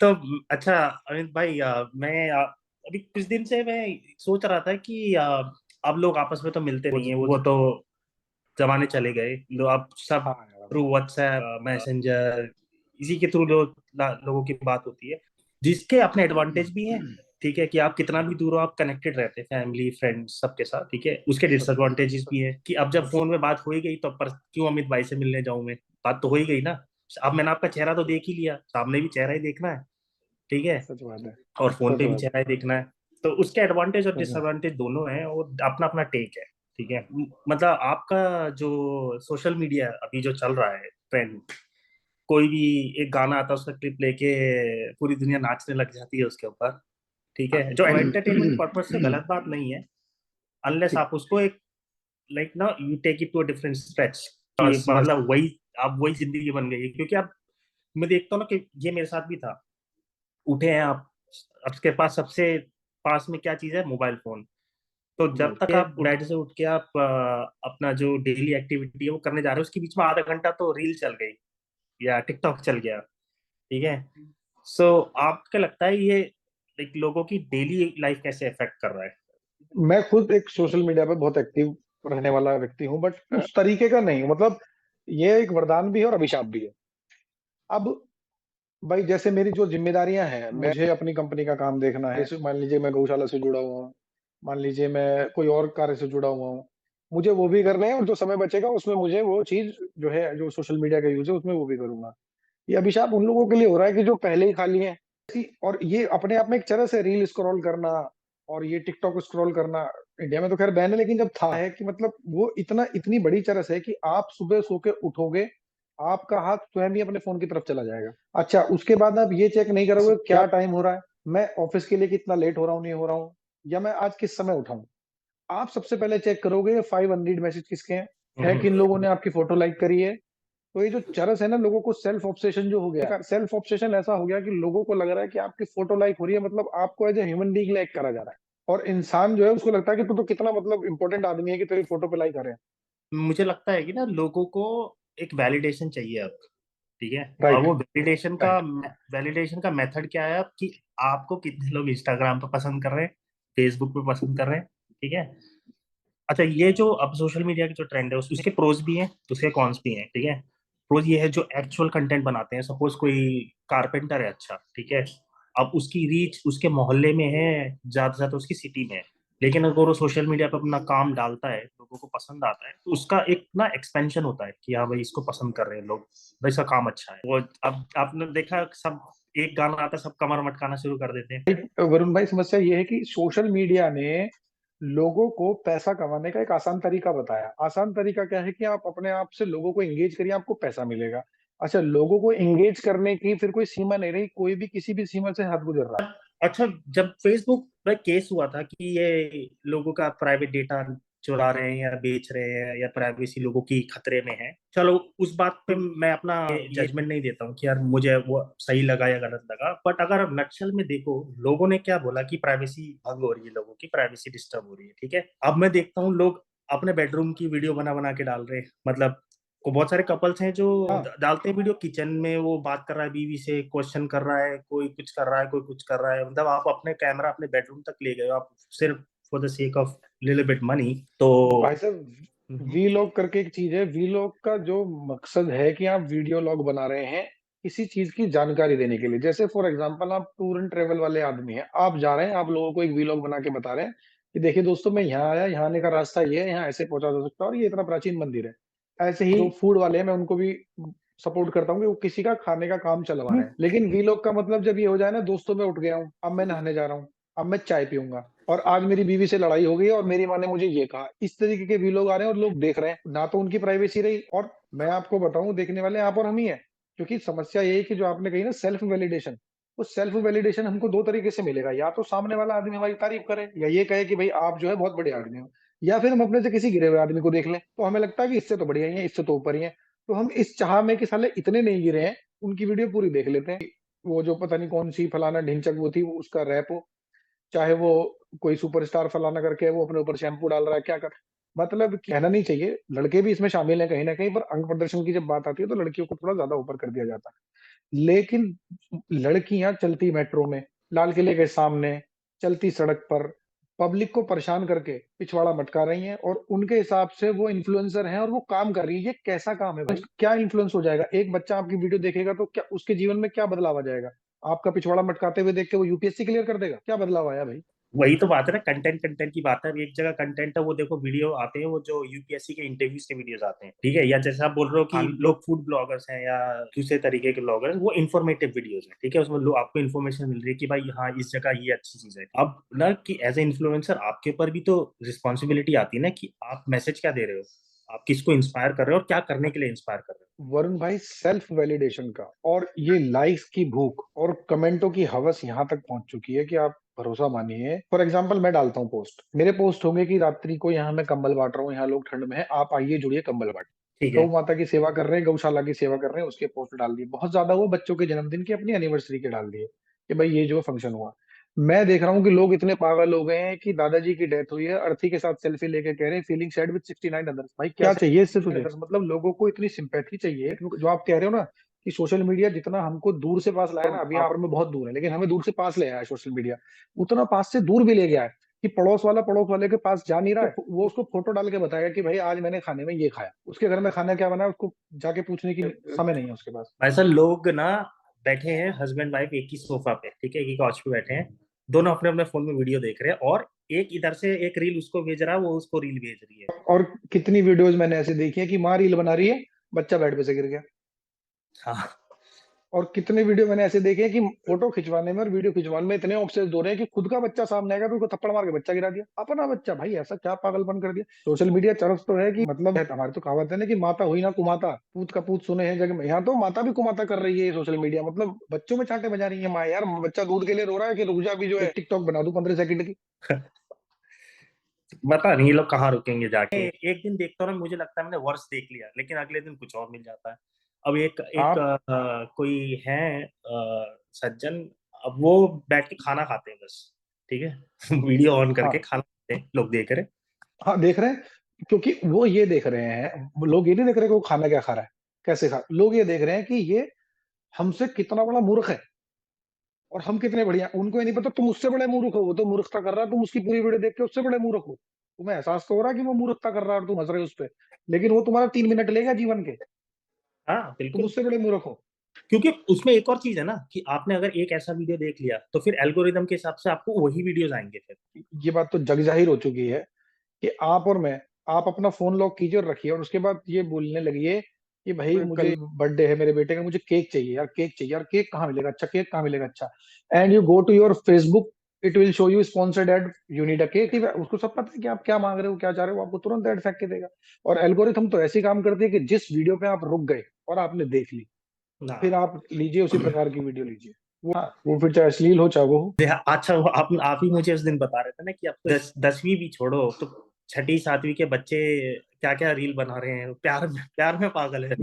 तो अच्छा अमित भाई, अभी कुछ दिन से मैं सोच रहा था कि अब लोग आपस में तो मिलते नहीं है, वो तो जमाने चले गए। लोग अब सब हाँ यार। थ्रू व्हाट्सएप मैसेंजर, इसी के थ्रू लोगों की बात होती है, जिसके अपने एडवांटेज भी हैं। ठीक है कि आप कितना भी दूर हो, आप कनेक्टेड रहते हैं फैमिली फ्रेंड्स सबके साथ। ठीक है, उसके सच डिसएडवांटेजेस भी है कि अब जब फोन में बात हो ही गई तो पर क्यों अमित भाई से मिलने जाऊं मैं, बात तो हो ही गई ना। अब मैंने आपका चेहरा तो देख ही लिया, सामने भी चेहरा ही देखना है। ठीक है, सच बात है। और फोन सच पे भी बात चेहरा ही देखना है। तो उसके एडवांटेज और है। सच है। डिसएडवांटेज दोनों हैं, और अपना अपना टेक है। ठीक है, मतलब आपका जो सोशल मीडिया अभी जो चल रहा है ट्रेंड, कोई भी एक गाना आता है उसका क्लिप लेके पूरी दुनिया नाचने लग जाती है उसके ऊपर। ठीक है, जो एंटरटेनमेंट पर्पज से गलत बात नहीं है, अनलेस ठीक। आप उसको एक लाइक ना you take it to a different stretch, कि मतलब वही आप वही जिंदगी बन गई है। क्योंकि अब मैं देखता हूँ ना कि ये मेरे साथ भी था। उठे हैं आप, आपके पास सबसे पास में क्या चीज है? Mobile phone. तो जब मोबाइल तक आप बेड से उठ के आप अपना जो डेली एक्टिविटी है वो करने जा रहे हो, उसके बीच में आधा घंटा तो रील चल गई या टिकटॉक चल गया। ठीक है, सो आपको लगता है ये लाइक लोगों की डेली लाइफ कैसे अफेक्ट कर रहा है? मैं खुद एक सोशल मीडिया पे बहुत एक्टिव रहने वाला व्यक्ति हूँ, बट उस तरीके का नहीं हूँ। मतलब ये एक वरदान भी है और अभिशाप भी है। अब भाई जैसे मेरी जो जिम्मेदारियां हैं, मुझे अपनी कंपनी का काम देखना है। जैसे मान लीजिए मैं गौशाला से जुड़ा हुआ हूँ, मान लीजिए मैं कोई और कार्य से जुड़ा हुआ हूँ, मुझे वो भी करना है। और जो समय बचेगा उसमें मुझे वो चीज जो है, जो सोशल मीडिया का यूज है, उसमें वो भी करूंगा। ये अभिशाप उन लोगों के लिए हो रहा है कि जो पहले ही खाली हैं। और ये अपने आप में एक तरह से रील स्क्रॉल करना और ये टिकटॉक स्क्रॉल करना, इंडिया में तो खैर बैन है, लेकिन जब था है कि मतलब वो इतना इतनी बड़ी चरस है कि आप सुबह सो के उठोगे, आपका हाथ स्वयं ही अपने फोन की तरफ चला जाएगा। अच्छा, उसके बाद आप ये चेक नहीं करोगे क्या टाइम हो रहा है, मैं ऑफिस के लिए कितना लेट हो रहा हूँ, नहीं हो रहा हूँ, या मैं आज किस समय उठा हूँ। आप सबसे पहले चेक करोगे 500 मैसेज किसके हैं, किन लोगों ने आपकी फोटो लाइक करी है। तो ये जो चरस है ना, लोगों को सेल्फ ऑब्सेशन जो हो गया, सेल्फ ऑब्सेशन ऐसा हो गया कि लोगों को लग रहा है कि आपकी फोटो लाइक हो रही है, मतलब आपको as a human being like करा जा रहा है। और इंसान जो है उसको लगता है कि तू तो कितना मतलब इंपॉर्टेंट आदमी है कि तेरी फोटो पे लाइक आ रहे हैं। मुझे लगता है कि ना लोगों को एक वैलिडेशन चाहिए अब। ठीक है, और राइट। वो वैलिडेशन का राइट। मेथड क्या है अब, कि आपको कितने लोग इंस्टाग्राम पे पसंद कर रहे हैं, फेसबुक पे पसंद कर रहे हैं। ठीक है, अच्छा ये जो अब सोशल मीडिया की जो ट्रेंड है उसके प्रोज भी हैं, उसके कॉन्स भी हैं। ठीक है, प्रोज ये है जो एक्चुअल कंटेंट बनाते हैं, सपोज कोई कारपेंटर है, अच्छा ठीक है, अब उसकी रीच उसके मोहल्ले में है, ज्यादा से ज्यादा उसकी सिटी में है। लेकिन अगर वो सोशल मीडिया पर अपना काम डालता है, लोगों को पसंद आता है, तो उसका एक ना एक्सपेंशन होता है कि हाँ भाई इसको पसंद कर रहे हैं लोग, भाई इसका काम अच्छा है। वो अब आपने देखा सब, एक गाना आता है सब कमर मटकाना शुरू कर देते हैं। वरुण भाई, समस्या ये है कि सोशल मीडिया ने लोगों को पैसा कमाने का एक आसान तरीका बताया। आसान तरीका क्या है कि आप अपने आप से लोगों को एंगेज करिए, आपको पैसा मिलेगा। अच्छा, लोगों को एंगेज करने की फिर कोई सीमा नहीं रही, कोई भी किसी भी सीमा से हद गुजर रहा है। अच्छा, जब फेसबुक पे केस हुआ था कि ये लोगों का प्राइवेट डेटा चुरा रहे हैं या बेच रहे हैं या प्राइवेसी लोगों की खतरे में है, चलो उस बात पे मैं अपना जजमेंट नहीं देता हूँ कि यार मुझे वो सही लगा या गलत लगा। बट अगर नक्शल में देखो, लोगों ने क्या बोला कि प्राइवेसी भंग हो रही है, लोगों की प्राइवेसी डिस्टर्ब हो रही है। ठीक है, अब मैं देखता हूँ लोग अपने बेडरूम की वीडियो बना बना के डाल रहे हैं। मतलब को बहुत सारे कपल्स हैं जो हाँ। डालते हैं वीडियो, किचन में वो बात कर रहा है बीवी से, क्वेश्चन कर रहा है, कोई कुछ कर रहा है, कोई कुछ कर रहा है। मतलब आप अपने कैमरा अपने बेडरूम तक ले गए हो, आप सिर्फ for the sake of little bit money. तो भाई साहब, वीलॉग करके एक चीज है। वीलॉग का जो मकसद है कि आप वीडियो लॉग बना रहे हैं किसी चीज की जानकारी देने के लिए। जैसे फॉर एग्जांपल आप टूर एंड ट्रेवल वाले आदमी हैं, आप जा रहे हैं, आप लोगों को एक वीलॉग बना के बता रहे हैं कि देखिए दोस्तों, मैं यहाँ आया, यहाँ आने का रास्ता ये है, यहाँ ऐसे पहुंचा जा सकता है, और ये इतना प्राचीन मंदिर है। ऐसे ही जो फूड वाले हैं, मैं उनको भी सपोर्ट करता हूँ कि वो किसी का खाने का काम चलवा रहे हैं। लेकिन वीलॉग का मतलब जब ये हो जाए ना, दोस्तों मैं उठ गया हूँ, अब मैं नहाने जा रहा हूँ, अब मैं चाय पीऊंगा, और आज मेरी बीवी से लड़ाई हो गई है और मेरी माँ ने मुझे ये कहा, इस तरीके के वीलॉग आ रहे हैं और लोग देख रहे हैं ना। तो उनकी प्राइवेसी रही, और मैं आपको बताऊं, देखने वाले आप और हम ही हैं। क्योंकि समस्या ये है कि जो आपने कही ना, सेल्फ वैलिडेशन, वो सेल्फ वैलिडेशन हमको दो तरीके से मिलेगा। या तो सामने वाला आदमी हमारी तारीफ करे, या ये कहे कि भाई आप जो है बहुत बड़े आदमी हो। या फिर हम अपने से किसी गिरे हुए आदमी को देख लें तो हमें लगता है कि इससे तो बढ़िया ही है, इससे तो ऊपर ही है। तो हम इस चाह में कि साले इतने नहीं गिरे हैं, उनकी वीडियो पूरी देख लेते हैं। वो जो पता नहीं कौन सी फलाना ढिंचक वो थी, वो उसका रैप हो, चाहे वो कोई सुपरस्टार फलाना करके वो अपने ऊपर शैम्पू डाल रहा है, क्या कर। मतलब कहना नहीं चाहिए, लड़के भी इसमें शामिल हैं कहीं ना कहीं, पर अंग प्रदर्शन की जब बात आती है तो लड़कियों को थोड़ा ज्यादा ऊपर कर दिया जाता है। लेकिन लड़कियां चलती मेट्रो में, लाल किले के सामने, चलती सड़क पर, पब्लिक को परेशान करके पिछवाड़ा मटका रही हैं, और उनके हिसाब से वो इन्फ्लुएंसर हैं और वो काम कर रही है। ये कैसा काम है भाई? क्या इन्फ्लुएंस हो जाएगा? एक बच्चा आपकी वीडियो देखेगा तो क्या उसके जीवन में क्या बदलाव आ जाएगा? आपका पिछवाड़ा मटकाते हुए देख के वो यूपीएससी क्लियर कर देगा? क्या बदलाव आया भाई? वही तो बात है ना, कंटेंट कंटेंट की बात है। अब एक जगह कंटेंट है, वो देखो वीडियो आते हैं वो जो यूपीएससी के इंटरव्यूज के वीडियोस आते हैं, ठीक है, या जैसे आप बोल रहे हो कि लोग फूड ब्लॉगर्स हैं या दूसरे तरीके के ब्लॉगर्स, वो इन्फॉर्मेटिव वीडियोस हैं, ठीक है, उसमें लोग आपको इन्फॉर्मेशन मिल रही है कि भाई हाँ इस जगह ये अच्छी चीज है। अब ना कि एज ए इन्फ्लुएंसर आपके ऊपर भी तो रिस्पॉन्सिबिलिटी आती है ना कि आप मैसेज क्या दे रहे हो, आप किसको इंस्पायर कर रहे हो और क्या करने के लिए इंस्पायर कर रहे वरुण भाई, सेल्फ वैलिडेशन का और ये लाइक्स की भूख और कमेंटों की हवस यहाँ तक पहुंच चुकी है कि आप भरोसा मानिए। फॉर एग्जाम्पल, मैं डालता हूँ पोस्ट, मेरे पोस्ट होंगे कि रात्रि को यहाँ मैं कंबल बांट रहा हूँ, यहाँ लोग ठंड में है, आप आइए जुड़िए कंबल बांट। हो, ठीक गौ है। माता की सेवा कर रहे हैं, गौशाला की सेवा कर रहे हैं, उसके पोस्ट डाल दिए। बहुत ज्यादा वो बच्चों के जन्मदिन की, अपनी एनिवर्सरी के डाल दिए कि भाई ये जो फंक्शन हुआ। मैं देख रहा हूँ कि लोग इतने पागल हो गए हैं कि दादाजी की डेथ हुई है, अर्थी के साथ सेल्फी लेके कह रहे हैं फीलिंग सैड विद 69 अदर्स। भाई क्या चाहिए इससे तुझे? मतलब लोगों को इतनी सिंपैथी चाहिए। जो आप कह रहे हो ना कि सोशल मीडिया जितना हमको दूर से पास लाया ना, अभी यहाँ पर में बहुत दूर है लेकिन हमें दूर से पास ले आया है सोशल मीडिया, उतना पास से दूर भी ले गया है कि पड़ोस वाला पड़ोस वाले के पास जा नहीं रहा है, वो उसको फोटो डाल के बताएगा कि भाई आज मैंने खाने में ये खाया, उसके घर में खाना क्या बना है उसको जाके पूछने की समय नहीं है उसके पास। ऐसा लोग ना बैठे हैं हस्बैंड वाइफ एक ही सोफा पे, ठीक है, एक ही काउच पे बैठे हैं, दोनों अपने अपने फोन में वीडियो देख रहे हैं, और एक इधर से एक रील उसको भेज रहा है, वो उसको रील भेज रही है। और कितनी वीडियोस मैंने ऐसे देखी है कि माँ रील बना रही है, बच्चा बेड पे से गिर गया। हाँ। और कितने वीडियो मैंने ऐसे देखे हैं कि फोटो खिंचवाने में और वीडियो खिंचवाने में इतने ऑब्सेस्ड हो रहे हैं कि खुद का बच्चा सामने आएगा तो उसको थप्पड़ मार के बच्चा गिरा दिया, अपना बच्चा। भाई ऐसा क्या पागलपन कर दिया? सोशल मीडिया चरस तो है कि मतलब हमारी तो कहावत है ना कि माता हुई ना कुमाता, पूत का पूत सुने हैं जग में। यहाँ तो माता भी कुमाता कर रही है सोशल मीडिया, मतलब बच्चों में चांटे बजा रही है माँ। यार बच्चा दूध के लिए रो रहा है कि रुक जा, भी जो है टिकटॉक बना दूं 15 सेकंड की। पता नहीं ये लोग कहाँ रुकेंगे जाके। एक दिन देखता हूँ ना, मुझे लगता है मैंने वर्ष देख लिया, लेकिन अगले दिन कुछ और मिल जाता है। अब एक एक आप कोई है सज्जन, अब वो बैठ के खाना खाते हैं बस, ठीक है वीडियो ऑन करके हाँ खाना खाते हैं, लोग देख रहे हैं। हाँ देख रहे हैं, क्योंकि वो ये देख रहे हैं, लोग ये नहीं देख रहे कि वो खाना क्या खा रहा है, कैसे खा, लोग ये देख रहे हैं कि ये हमसे कितना बड़ा मूर्ख है और हम कितने बढ़िया। उनको ये नहीं पता तुम उससे बड़े मूर्ख हो, वो तो मूर्खता कर रहा है, तुम उसकी पूरी वीडियो देख के उससे बड़े मूर्ख हो। तुम्हें एहसास तो हो रहा है कि वो मूर्खता कर रहा है और तुम हंस रहे हो उस पर, लेकिन वो तुम्हारा 3 मिनट लेगा जीवन के, हाँ तुम बिल्कुल। उससे बड़े मूर्ख हो। क्योंकि उसमें एक और चीज है ना कि आपने अगर एक ऐसा वीडियो देख लिया तो फिर एल्गोरिदम के हिसाब से आपको वही वीडियोस आएंगे फिर। ये बात तो जग जाहिर हो चुकी है कि आप और मैं, आप अपना फोन लॉक कीजिए और रखिए और उसके बाद ये बोलने लगिए कि भाई मुझे बर्थडे है मेरे बेटे का, मुझे केक चाहिए यार, केक चाहिए यार, केक कहाँ मिलेगा अच्छा, केक कहाँ मिलेगा अच्छा। And you go to your Facebook, it will show you sponsored ad, you need a cake. उसको सब पता है कि आप क्या मांग रहे हो, क्या चाह रहे हो, आपको तुरंत ऐड फेंक के देगा। और एल्गोरिथम तो ऐसे ही काम करती है कि जिस वीडियो पे आप रुक गए और आपने देख ली, ना फिर आप लीजिए उसी प्रकार की वीडियो लीजिए। हाँ, वो फिर चाहे अश्लील हो चाहे वो हो। अच्छा वो आप ही मुझे उस दिन बता रहे थे ना कि अब तो 10वीं भी छोड़ो, तो छठी सातवीं के बच्चे क्या क्या रील बना रहे हैं, प्यार प्यार में पागल है।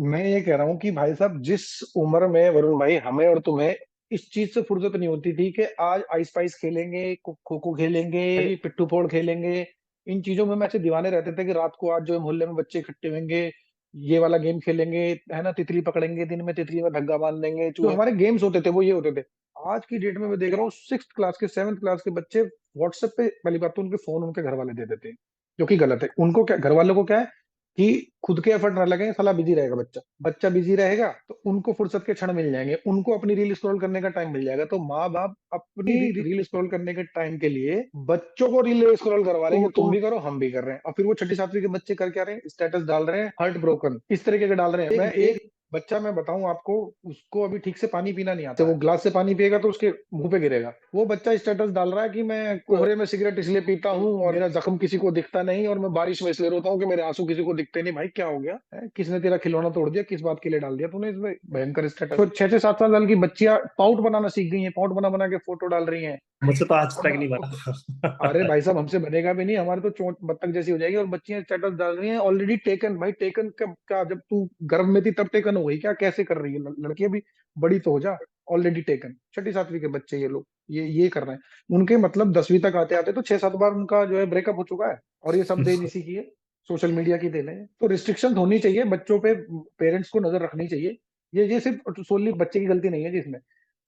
मैं ये कह रहा हूँ कि भाई साहब, जिस उम्र में वरुण भाई हमें और तुम्हें इस चीज से फुर्सत नहीं होती थी कि आज आइस पाइस खेलेंगे, खो खो खेलेंगे, पिट्ठू फोड़ खेलेंगे, इन चीजों में हम ऐसे दीवाने रहते थे कि रात को आज जो है मोहल्ले में बच्चे इकट्ठे होंगे, ये वाला गेम खेलेंगे, है ना, तितली पकड़ेंगे, दिन में तितली में धग्गा बांध देंगे, जो हमारे गेम्स होते थे वो ये होते थे। आज की डेट में मैं देख रहा हूँ 6th क्लास के 7th क्लास के बच्चे व्हाट्सएप पे, पहली बात तो उनके फोन उनके घर वाले दे देते हैं, जो कि गलत है। उनको क्या, घर वालों को क्या है कि खुद के एफर्ट ना लगे, साला बिजी रहेगा बच्चा, बच्चा बिजी रहेगा तो उनको फुर्सत के क्षण मिल जाएंगे, उनको अपनी रील स्क्रॉल करने का टाइम मिल जाएगा। तो माँ बाप अपनी रील स्क्रॉल करने के टाइम के लिए बच्चों को रील स्क्रॉल करवा रहे हैं कि तुम भी करो हम भी कर रहे हैं। और फिर वो छठी सातवीं के बच्चे कर क्या रहे हैं, स्टेटस डाल रहे हैं हार्ट ब्रोकन, इस तरीके के डाल रहे हैं। मैं एक बच्चा, मैं बताऊं आपको, उसको अभी ठीक से पानी पीना नहीं आता, वो ग्लास से पानी पिएगा तो उसके मुंह पे गिरेगा। वो बच्चा स्टेटस डाल रहा है कि मैं कोहरे में सिगरेट इसलिए पीता हूँ और मेरा जख्म किसी को दिखता नहीं, और मैं बारिश में इसलिए रोता हूँ कि मेरे आंसू किसी को दिखते नहीं। भाई क्या हो गया है? किसने तेरा खिलौना तोड़ दिया? किस बात के लिए डाल दिया तूने इसमें भयंकर स्टेटस? तो 6 से 7 साल की बच्चियां पाउट बनाना सीख गई हैं, पाउट बना बना के फोटो डाल रही हैं। मुझसे तो आज तक नहीं अरे बना। भाई साहब, हमसे बनेगा भी नहीं, हमारे तो चोट बत्तख जैसी हो जाएगी। और बच्चियां स्टेटस डाल रही हैं ऑलरेडी टेकन। भाई टेकन क्या, क्या जब तू गर्भ में थी तब टेकन हो गई क्या? कैसे कर रही है? लड़कियां भी बड़ी तो हो जा, ऑलरेडी टेकन। छठी सातवीं के बच्चे ये लोग ये कर रहे हैं। उनके मतलब 10वीं तक आते आते तो 6-7 बार उनका जो है ब्रेकअप हो चुका है, और ये सब देन इसी की है, सोशल मीडिया की देन है। तो रिस्ट्रिक्शन होनी चाहिए बच्चों पे, पेरेंट्स को नजर रखनी चाहिए ये सिर्फ सोनली बच्चे की गलती नहीं है जिसमें,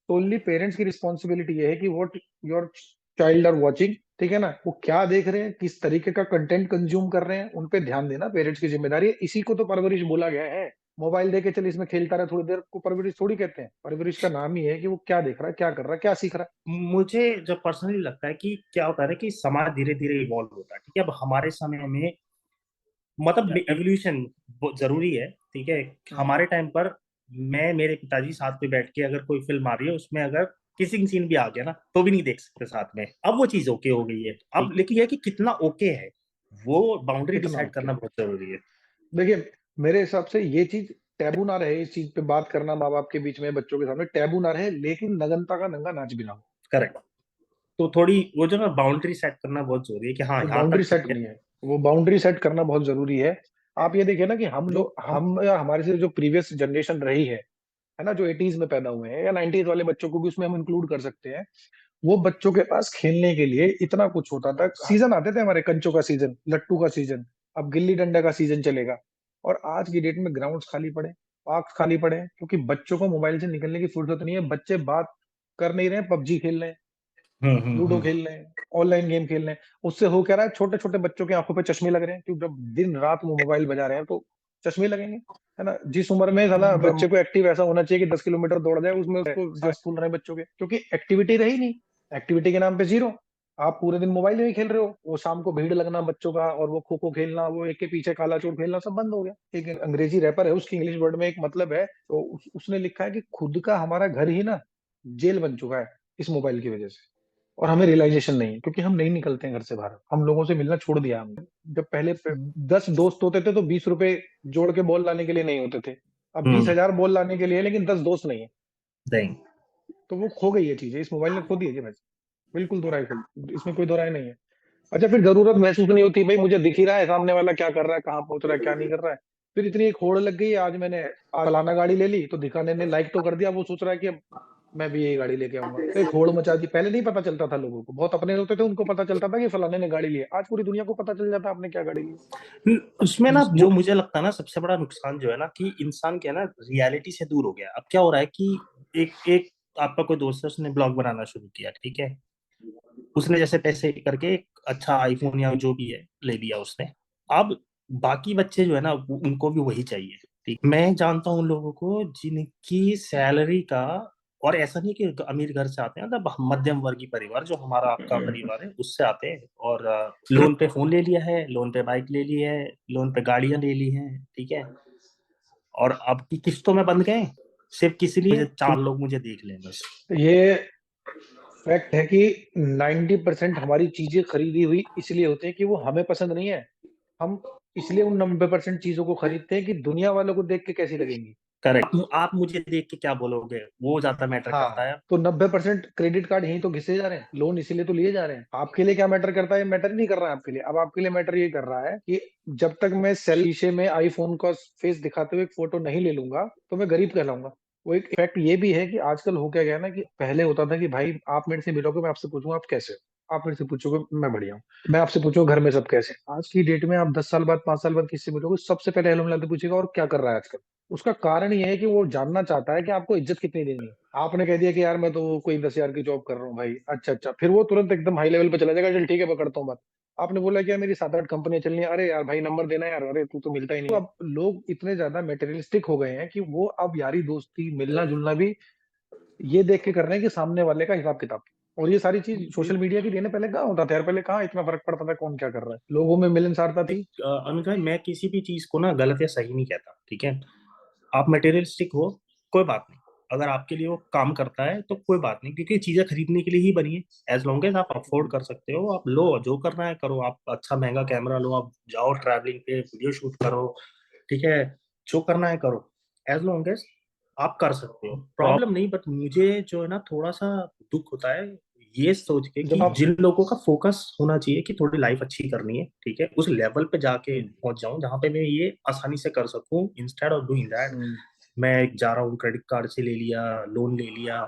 ओनली पेरेंट्स की रिस्पॉन्सिबिलिटी ये है कि what your child are watching, ठीक है ना, वो क्या देख रहे हैं, किस तरीके का कंटेंट कंज्यूम कर रहे हैं, उन पे ध्यान देना पेरेंट्स की जिम्मेदारी है। इसी को तो परवरिश बोला गया है। मोबाइल दे के चल इसमें खेलता रहे थोड़ी देर को परवरिश थोड़ी कहते हैं। परवरिश का नाम ही है कि वो क्या देख रहा है, क्या कर रहा है, क्या सीख रहा मुझे जो पर्सनली लगता है कि क्या होता है ना कि समाज धीरे धीरे इवॉल्व होता है, ठीक है। अब हमारे समय में मतलब एवोल्यूशन जरूरी है, ठीक है। है। हमारे टाइम पर मैं मेरे पिताजी साथ में बैठ के अगर कोई फिल्म आ रही है उसमें अगर किसिंग सीन भी आ गया ना तो भी नहीं देख सकते साथ में। अब वो चीज ओके हो गई है अब, लेकिन ये है कि कितना ओके है वो बाउंड्री कितना डिसाइड ओके। करना बहुत जरूरी है। देखिए, मेरे हिसाब से ये चीज टैबू ना रहे, इस चीज पे बात करना माँ बाप के बीच में, बच्चों के सामने टैबू ना रहे, लेकिन नगनता का नंगा नाच भी ना हो। करेक्ट। तो थोड़ी वो जो ना बाउंड्री सेट करना बहुत जरूरी है कि हाँ वो यहाँ बाउंड्री तक सेट ठीक है। करनी है, वो बाउंड्री सेट करना बहुत जरूरी है। आप ये देखिए ना कि हम जो, जो हम हम या हमारे से जो प्रीवियस जनरेशन रही है ना, जो 80s में पैदा हुए हैं या 90s वाले बच्चों को भी उसमें हम इंक्लूड कर सकते हैं। वो बच्चों के पास खेलने के लिए इतना कुछ होता था, सीजन आते थे हमारे, कंचों का सीजन, लट्टू का सीजन, अब गिल्ली डंडा का सीजन चलेगा। और आज की डेट में ग्राउंड्स खाली पड़े, पार्क खाली पड़े हैं, क्योंकि बच्चों को मोबाइल से निकलने की फुर्सत नहीं है। बच्चे बात कर नहीं रहे हैं, पबजी खेल रहे हैं, लूडो हम्म। खेल रहे हैं, ऑनलाइन गेम खेल रहे हैं। उससे हो क्या रहा है, छोटे छोटे बच्चों की आंखों पे चश्मे लग रहे हैं, क्योंकि जब दिन रात वो मोबाइल बजा रहे हैं तो चश्मे लगेंगे, है ना। जिस उम्र में साला बच्चे को एक्टिव ऐसा होना चाहिए कि 10 किलोमीटर दौड़ जाए, उसमें उसको सांस फूल रहे हैं बच्चों के, क्योंकि एक्टिविटी रही नहीं। एक्टिविटी के नाम पे जीरो। आप पूरे दिन मोबाइल में ही खेल रहे हो, वो शाम को भीड़ लगना बच्चों का, और वो खो खो खेलना, वो एक के पीछे काला चोर खेलना, सब बंद हो गया। एक अंग्रेजी रैपर है, उसकी इंग्लिश वर्ड में एक मतलब है, तो उसने लिखा है कि खुद का हमारा घर ही ना जेल बन चुका है इस मोबाइल की वजह से। और हमें रियलाइजेशन नहीं है, क्योंकि हम नहीं निकलते हैं घर से बाहर, हम लोगों से मिलना छोड़ दिया हमने। जब पहले 10 दोस्त होते थे तो 20 रुपए जोड़ के बॉल लाने के लिए नहीं होते थे। अब बीस हम्म। हजार बॉल लाने के लिए है, लेकिन 10 दोस्त नहीं है। नहीं। तो वो खो गई है चीज, इस मोबाइल ने खो दी है जी भाई। बिल्कुल दो राय, इसमें कोई दो राय नहीं है। अच्छा, फिर जरूरत महसूस नहीं होती भाई, मुझे दिख ही रहा है सामने वाला क्या कर रहा है, कहाँ पहुंच रहा है, क्या नहीं कर रहा है। फिर इतनी एक होड़ लग गई, आज मैंने फलाना गाड़ी ले ली, तो दिखाने ने लाइक तो कर दिया, वो सोच रहा है कि अब मैं भी यही गाड़ी लेके आऊंगा, तो एक होड़ मचा दी। पहले नहीं पता चलता था लोगों को, बहुत अपने होते थे उनको पता चलता था कि फलाने ने गाड़ी ली है, आज पूरी दुनिया को पता चल जाता है आपने क्या गाड़ी ली उसमें ना है। जो मुझे लगता है ना सबसे बड़ा नुकसान जो है ना कि इंसान क्या है ना रियलिटी से दूर हो गया। अब क्या हो रहा है कि एक एक आपका कोई दोस्त है उसने ब्लॉग बनाना शुरू किया, ठीक है। उसने जैसे पैसे करके एक अच्छा आईफोन या जो भी है ले लिया उसने। अब बाकी बच्चे जो है ना उनको भी वही चाहिए। ठीक, मैं जानता हूँ उन लोगों को जिनकी सैलरी का, और ऐसा नहीं कि अमीर घर से आते हैं, मतलब मध्यम वर्गीय परिवार जो हमारा आपका परिवार है उससे आते हैं, और लोन पे फोन ले लिया है, लोन पे बाइक ले ली है, लोन पे गाड़ियां ले ली हैं, ठीक है। और अब की किस्तों में बंध गए सिर्फ किसी लिए चार लोग मुझे देख लें बस। ये फैक्ट है कि 90% हमारी चीजें खरीदी हुई इसलिए होती है कि वो हमें पसंद नहीं है। हम इसलिए उन 90% चीजों को खरीदते हैं कि दुनिया वालों को देख के कैसी लगेंगी। करेक्ट। आप मुझे देख के क्या बोलोगे वो ज्यादा मैटर करता हाँ, है। तो 90% क्रेडिट कार्ड यही तो घिसे जा रहे हैं, लोन इसीलिए तो लिए जा रहे हैं। आपके लिए क्या मैटर करता है, मैटर ही नहीं कर रहा है आपके लिए। अब आपके लिए मैटर ये कर रहा है कि जब तक मैं शीशे में आईफोन का फेस दिखाते हुए एक फोटो नहीं ले लूंगा, तो मैं गरीब कहलाऊंगा। वो एक फैक्ट ये भी है कि आजकल हो क्या गया ना, कि पहले होता था कि भाई आप मेरे से मिलोगे, मैं आपसे पूछूंगा आप कैसे हो, आप मेरे से पूछोगे मैं बढ़िया हूँ, मैं आपसे पूछूंगा घर में सब कैसे हैं। आज की डेट में आप 10 साल बाद, 5 साल बाद किससे मिलोगे, सबसे पहले हेलो मिलाते पूछेगा और क्या कर रहा है आजकल। उसका कारण ये है कि वो जानना चाहता है कि आपको इज्जत कितनी देनी है। आपने कह दिया कि यार मैं तो कोई 10 हजार की जॉब कर रहा हूँ भाई, अच्छा अच्छा, फिर वो तुरंत एकदम हाई लेवल पे चला जाएगा, चल ठीक है मैं करता हूँ बात। आपने बोला कि यार मेरी 7 8 कंपनियां चलनी है, अरे यार भाई नंबर देना यार, अरे तू तो मिलता ही नहीं है। अब लोग इतने ज्यादा मेटेरियलिस्टिक हो गए हैं कि वो अब यारी दोस्ती मिलना जुलना भी ये देख के कर रहे हैं कि सामने वाले का हिसाब किताब। और ये सारी चीज सोशल मीडिया की देने, पहले कहाँ होता था यार, पहले कहाँ इतना फर्क पड़ता था कौन क्या कर रहा है, लोगों में मिलनसारता थी। अनुज भाई मैं किसी भी चीज को ना गलत या सही नहीं कहता, ठीक है। आप मटेरियलिस्टिक हो कोई बात नहीं, अगर आपके लिए वो काम करता है तो कोई बात नहीं, क्योंकि चीजें खरीदने के लिए ही बनी है। एज लॉन्ग एज आप अफोर्ड कर सकते हो आप लो, जो करना है करो, आप अच्छा महंगा कैमरा लो, आप जाओ ट्रैवलिंग पे वीडियो शूट करो, ठीक है। जो करना है करो, एज लॉन्ग एज आप कर सकते हो, प्रॉब्लम नहीं। बट मुझे जो है ना थोड़ा सा दुख होता है ये सोच के जब कि आप जिन लोगों का फोकस होना चाहिए कि थोड़ी लाइफ अच्छी करनी है, ठीक है, उस लेवल पे जाके हम्म, पहुंच जाऊं जहां पे मैं ये आसानी से कर सकूं, इंस्टेड ऑफ डूइंग दैट हम्म, मैं जा रहा हूँ क्रेडिट कार्ड से ले लिया, लोन ले लिया,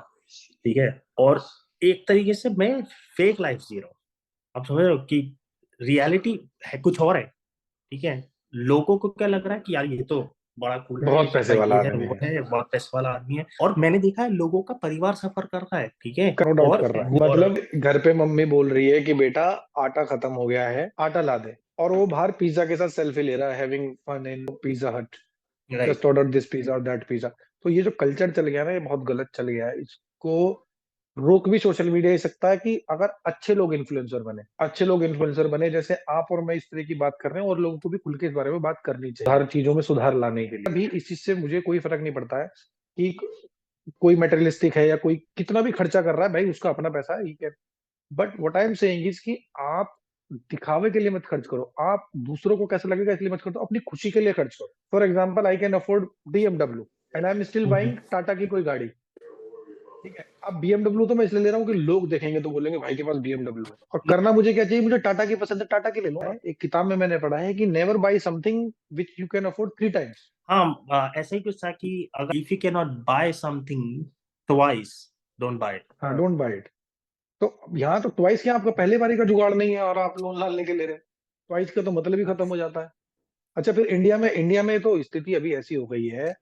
ठीक है। और एक तरीके से मैं फेक लाइफ जी रहा हूँ। आप समझ रहे हो कि रियलिटी है कुछ और है, ठीक है। लोगों को क्या लग रहा है कि यार ये तो बड़ा कूल है बहुत पैसे इसका, वाला ये है आदमी वो है। है, बहुत पैसे वाला आदमी है। और मैंने देखा है लोगों का परिवार सफर कर रहा है, ठीक है। नो डाउट और कर रहा है, मतलब घर पे मम्मी बोल रही है कि बेटा आटा खत्म हो गया है, आटा ला दे, और वो बाहर पिज्जा के साथ सेल्फी ले रहा है, हैविंग फन इन पिज्जा हट, just right. Order this pizza और दैट पिज्जा। तो ये जो कल्चर चल गया ना, ये बहुत गलत चल गया है। इसको रोक भी सोशल मीडिया ही सकता है, कि अगर अच्छे लोग इन्फ्लुएंसर बने, जैसे आप और मैं इस तरह की बात कर रहे हैं, और लोगों को भी खुल के इस बारे में बात करनी चाहिए, हर चीजों में सुधार लाने के लिए। अभी इस चीज से मुझे कोई फर्क नहीं पड़ता है कि कोई मेटेरियलिस्टिक है या कोई कितना भी खर्चा कर रहा है, भाई उसका अपना पैसा है, ठीक है। But what I am saying is कि आप दिखावे के लिए मत खर्च करो, आप दूसरों को कैसा लगेगा इसलिए मत करो, अपनी खुशी के लिए खर्च करो। For example, I can afford BMW and I am still buying Tata की कोई गाड़ी, ठीक है। अब BMW तो मैं इसलिए ले रहा हूँ कि लोग देखेंगे तो बोलेंगे भाई के पास BMW है, और करना मुझे क्या चाहिए, मुझे टाटा की पसंद है, टाटा की ले लो। एक किताब में मैंने पढ़ा है कि never buy something which you can afford 3 times. हाँ, ऐसा ही कुछ था कि अगर if you can not buy something twice, don't buy it. हाँ, डोंट बाई इट। तो यहाँ तो ट्वाइस क्या, आपका पहले बारी का जुगाड़ नहीं है और आप लोन लान लेके ले रहे हैं, ट्वाइस का तो मतलब ही खत्म हो जाता है। अच्छा, फिर इंडिया में तो स्थिति अभी ऐसी हो गई है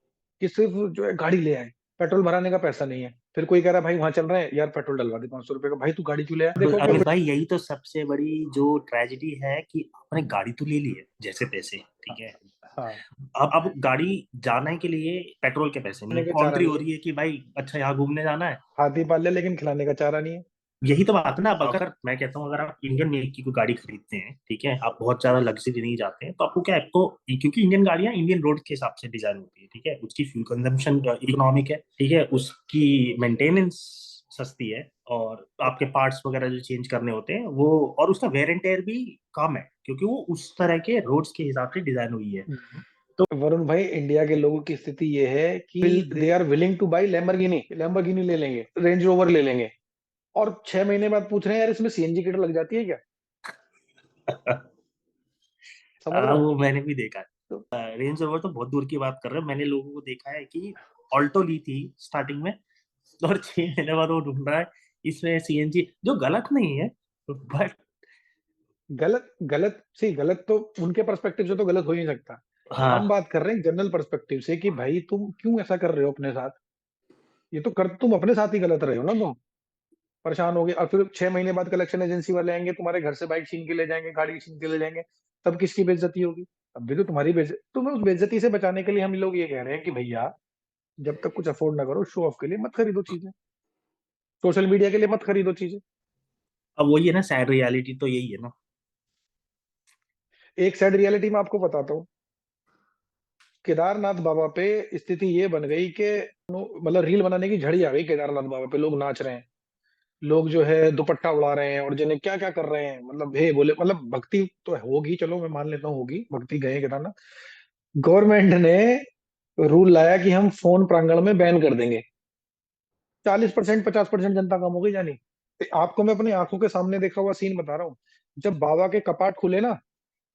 कि सिर्फ जो है गाड़ी ले आए, पेट्रोल भराने का पैसा नहीं है, फिर कोई कह रहा है भाई वहां चल रहे हैं यार, पेट्रोल डलवा दे 500 रुपए का, भाई तू गाड़ी क्यों ले आया, देखो अरे फिर। भाई, यही तो सबसे बड़ी जो ट्रेजेडी है कि आपने गाड़ी तो ले ली है जैसे तैसे, ठीक है। हाँ, अब गाड़ी जाने के लिए पेट्रोल के पैसे नहीं खाने है, का चारा कॉन्ट्री नहीं हो है, रही है कि भाई अच्छा यहाँ घूमने जाना है। हाथी पाल ले लेकिन खिलाने का चारा नहीं है। यही तो बात है ना। अब अगर मैं कहता हूँ अगर आप इंडियन मेक की कोई गाड़ी खरीदते हैं, ठीक है, आप बहुत ज्यादा लग्जरी नहीं जाते हैं, तो आपको क्या है, आपको क्योंकि इंडियन गाड़ियां इंडियन रोड के हिसाब से डिजाइन होती है, ठीक है, उसकी फ्यूल कंजम्पशन इकोनॉमिक है, ठीक है, उसकी मेंटेनेंस सस्ती है, और आपके पार्ट्स वगैरह जो चेंज करने होते हैं वो, और उसका वेर एंड टेयर भी कम है क्योंकि वो उस तरह के रोड्स के हिसाब से डिजाइन हुई है। तो वरुण भाई, इंडिया के लोगों की स्थिति ये है कि they are willing to buy Lamborghini, Lamborghini ले लेंगे, रेंज रोवर ले लेंगे, और 6 महीने बाद पूछ रहे हैं यार इसमें CNG किट लग जाती है क्या। समझ रहे हो। वो मैंने भी देखा तो है। रेंज रोवर तो बहुत दूर की बात कर रहे हैं, मैंने लोगों को देखा है कि ऑल्टो ली थी स्टार्टिंग में, और 6 महीने बाद वो ढूंढ रहा है इसमें सीएनजी, जो गलत नहीं है, बट गलत गलत सी गलत तो उनके पर्सपेक्टिव से तो गलत हो ही नहीं सकता। हम हाँ। बात कर रहे हैं जनरल पर्सपेक्टिव से कि भाई तुम क्यों ऐसा कर रहे हो अपने साथ, ये तो कर तुम अपने साथ ही गलत रहे हो ना, तुम परेशान हो गए, और फिर 6 महीने बाद कलेक्शन एजेंसी वाले आएंगे, तुम्हारे घर से बाइक छीन के ले जाएंगे, गाड़ी छीन के ले जाएंगे, तब किसकी बेइज्जती होगी। अब भी तो तुम्हारी बेइज्जती, तुम्हें उस बेइज्जती से बचाने के लिए हम लोग ये कह रहे हैं कि भैया जब तक कुछ अफोर्ड ना करो, शो ऑफ के लिए मत खरीदो चीजें, सोशल मीडिया के लिए मत खरीदो चीजें। अब वही है ना, सैड रियलिटी तो यही है ना। एक साइड रियलिटी में आपको बताता हूँ, केदारनाथ बाबा पे स्थिति ये बन गई कि मतलब रील बनाने की झड़ी आ गई केदारनाथ बाबा पे, लोग नाच रहे हैं, लोग जो है दुपट्टा उड़ा रहे हैं, और जिन्हें क्या क्या कर रहे हैं, मतलब हे बोले, मतलब भक्ति तो होगी, चलो मैं मान लेता हूँ होगी भक्ति, गए केदारनाथ। गवर्नमेंट ने रूल लाया कि हम फोन प्रांगण में बैन कर देंगे, 40% 50% जनता कम हो गई जानी। आपको मैं अपनी आंखों के सामने देखा हुआ सीन बता रहा हूँ, जब बाबा के कपाट खुले ना,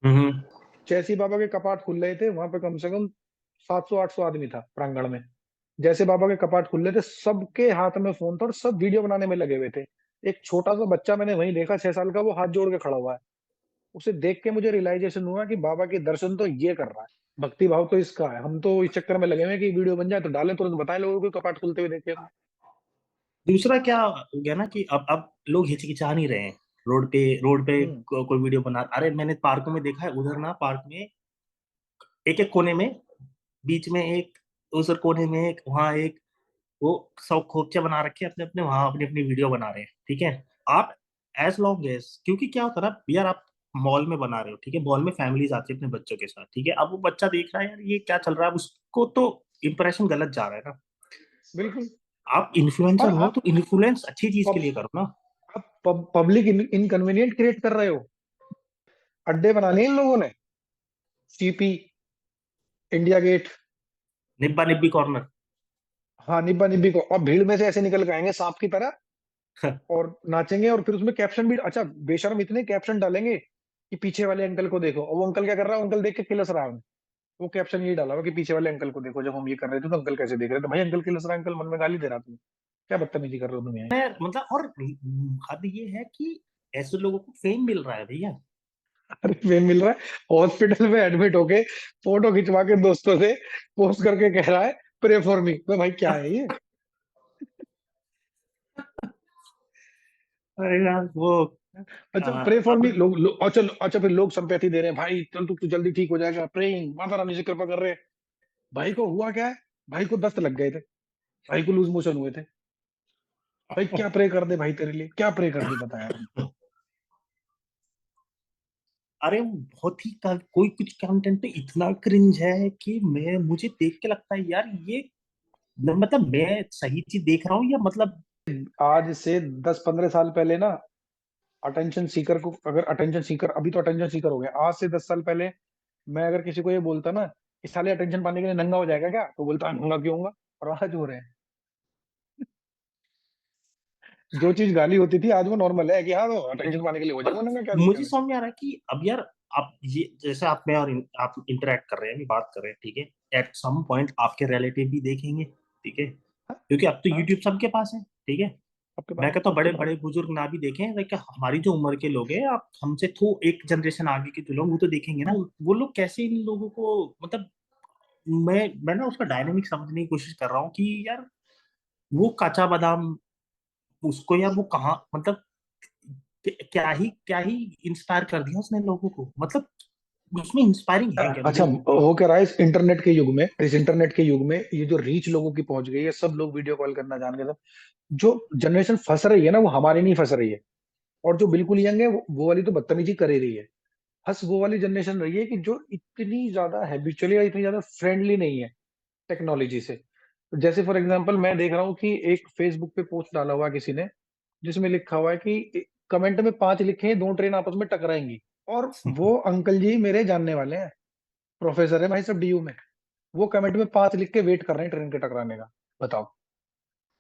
हम्म। जैसे ही बाबा के कपाट खुल रहे थे, वहां पे कम से कम 700-800 आदमी था प्रांगण में। जैसे बाबा के कपाट खुल रहे थे, सबके हाथ में फोन था और सब वीडियो बनाने में लगे हुए थे। एक छोटा सा बच्चा मैंने वहीं देखा, 6 साल का, वो हाथ जोड़ के खड़ा हुआ है। उसे देख के मुझे रियलाइजेशन हुआ कि बाबा के दर्शन तो ये कर रहा है, भक्ति भाव तो इसका है। हम तो इस चक्कर में लगे हुए हैं कि वीडियो बन जाए तो डालें, तुरंत बताएं लोगों को कपाट खुलते हुए देखे तो। दूसरा क्या हो गया ना कि अब लोग हिचकिचा नहीं रहे हैं रोड पे हम्म। कोई वीडियो बना, अरे मैंने पार्क में देखा है, उधर ना पार्क में एक एक कोने में, बीच में एक, उस कोने में एक, वहां एक, वो सब खोपचे बना रखे हैं अपने अपने, वहां अपनी अपनी वीडियो बना रहे हैं, ठीक है। आप एज लॉन्ग एज, क्योंकि क्या होता है ना यार, आप मॉल में बना रहे हो, ठीक है, मॉल में फैमिलीज आती है अपने बच्चों के साथ, ठीक है, अब वो बच्चा देख रहा है यार ये क्या चल रहा है, उसको तो इंप्रेशन गलत जा रहा है ना। बिल्कुल। आप इन्फ्लुएंसर और हो तो इन्फ्लुएंस अच्छी चीज के लिए करो ना। आप पब्लिक इनकन्वीनियंट क्रिएट कर रहे हो, अड्डे बना लिए इन लोगों ने, सीपी, इंडिया गेट, निब्बा निब्बी कॉर्नर। हाँ निब्बा निब्बी को, और भीड़ में से ऐसे निकल के आएंगे सांप की तरह, और नाचेंगे, और फिर उसमें कैप्शन भी, अच्छा बेशर्म इतने कैप्शन डालेंगे कि पीछे वाले अंकल को देखो, और वो अंकल क्या कर रहा है, अंकल देख के किलस रहा है। वो कैप्शन ये डाला हुआ कि पीछे वाले अंकल को देखो, जब हम ये कर रहे थे तो अंकल कैसे देख रहे थे, भाई अंकल किलस रहा है, अंकल मन में गाली दे रहा, तुम क्या बदतमीजी कर रहे हो तुम यहाँ। मतलब, और हद ये है कि ऐसे लोगों को फेम मिल रहा है भैया। अरे फेम मिल रहा है, हॉस्पिटल में एडमिट होके फोटो खिंचवा के दोस्तों से पोस्ट करके कह रहा है प्रे फॉर मी। तो भाई क्या है ये? अरे यार वो अच्छा प्रे फॉर मी, अब अच्छा अच्छा, फिर लोग संपैथी दे रहे हैं, भाई चल तू जल्दी ठीक हो जाएगा, प्रेइंग, माता रानी से कृपा कर रहे हैं। भाई को हुआ क्या है? भाई को दस्त लग गए थे, भाई को लूज मोशन हुए थे। भाई क्या प्रे कर दे भाई, तेरे लिए क्या प्रे कर दे, बता यार। अरे वो बहुत ही कोई कुछ कंटेंट तो इतना क्रिंज है कि मैं मुझे देख के लगता है यार ये मतलब मैं सही चीज देख रहा हूँ या मतलब। आज से 10-15 साल पहले ना, अटेंशन सीकर को, अगर अटेंशन सीकर, अभी तो अटेंशन सीकर हो गया, आज से 10 साल पहले मैं अगर किसी को ये बोलता ना कि साले अटेंशन पाने के लिए नंगा हो जाएगा क्या, तो बोलता नंगा क्यों होगा। और आज हो रहे हैं। जो चीज गाली होती थी आज वो नॉर्मल है कि हाँ तो अटेंशन पाने के लिए हो और जाऊंगा नंगा, क्या मुझे दिक्कत है। समझ में आ रहा है कि अब यार आप ये जैसे आप में और आप इंटरेक्ट कर रहे हैं अभी बात कर रहे हैं ठीक है एट सम पॉइंट आपके रिलेटिव भी देखेंगे ठीक है हाँ क्योंकि अब तो हाँ, यूट्यूब सबके पास है ठीक है। आपके मैं पास कहता हूँ बड़े आपके पास। बड़े बुजुर्ग ना भी देखें लाइक हमारी जो उम्र के लोग हैं आप हमसे तो एक जनरेशन आगे के जो लोग वो तो देखेंगे ना वो लोग कैसे इन लोगों को मतलब मैं ना उसका डायनेमिक समझने की कोशिश कर रहा हूँ कि यार वो काचा बादाम उसको यार वो कहाँ मतलब क्या ही इंस्पायर कर दिया उसने लोगों को मतलब उसमें इंस्पायरिंग है क्या अच्छा, मुझे हो क्या रहा है इस इंटरनेट के युग में, इस इंटरनेट के युग में ये जो रीच लोगों की पहुंच गई है, सब लोग वीडियो कॉल करना जान गए। सब जो जनरेशन फंस रही है ना, वो हमारी नहीं फंस रही है। और जो बिल्कुल यंग है वो वाली तो बदतमीजी कर ही रही है। बस वो वाली जनरेशन रही है कि जो इतनी ज्यादा हैबिचुअली या इतनी ज्यादा फ्रेंडली नहीं है टेक्नोलॉजी से। जैसे फॉर एग्जांपल मैं देख रहा हूँ कि एक फेसबुक पे पोस्ट डाला हुआ है किसी ने, जिसमें लिखा हुआ है कि कमेंट में 5 लिखे हैं, 2 ट्रेन आपस में टकराएंगी। और वो अंकल जी मेरे जानने वाले हैं, प्रोफेसर है भाई सब डीयू में। वो कमेंट में 5 लिख के वेट कर रहे हैं ट्रेन के टकराने का। बताओ।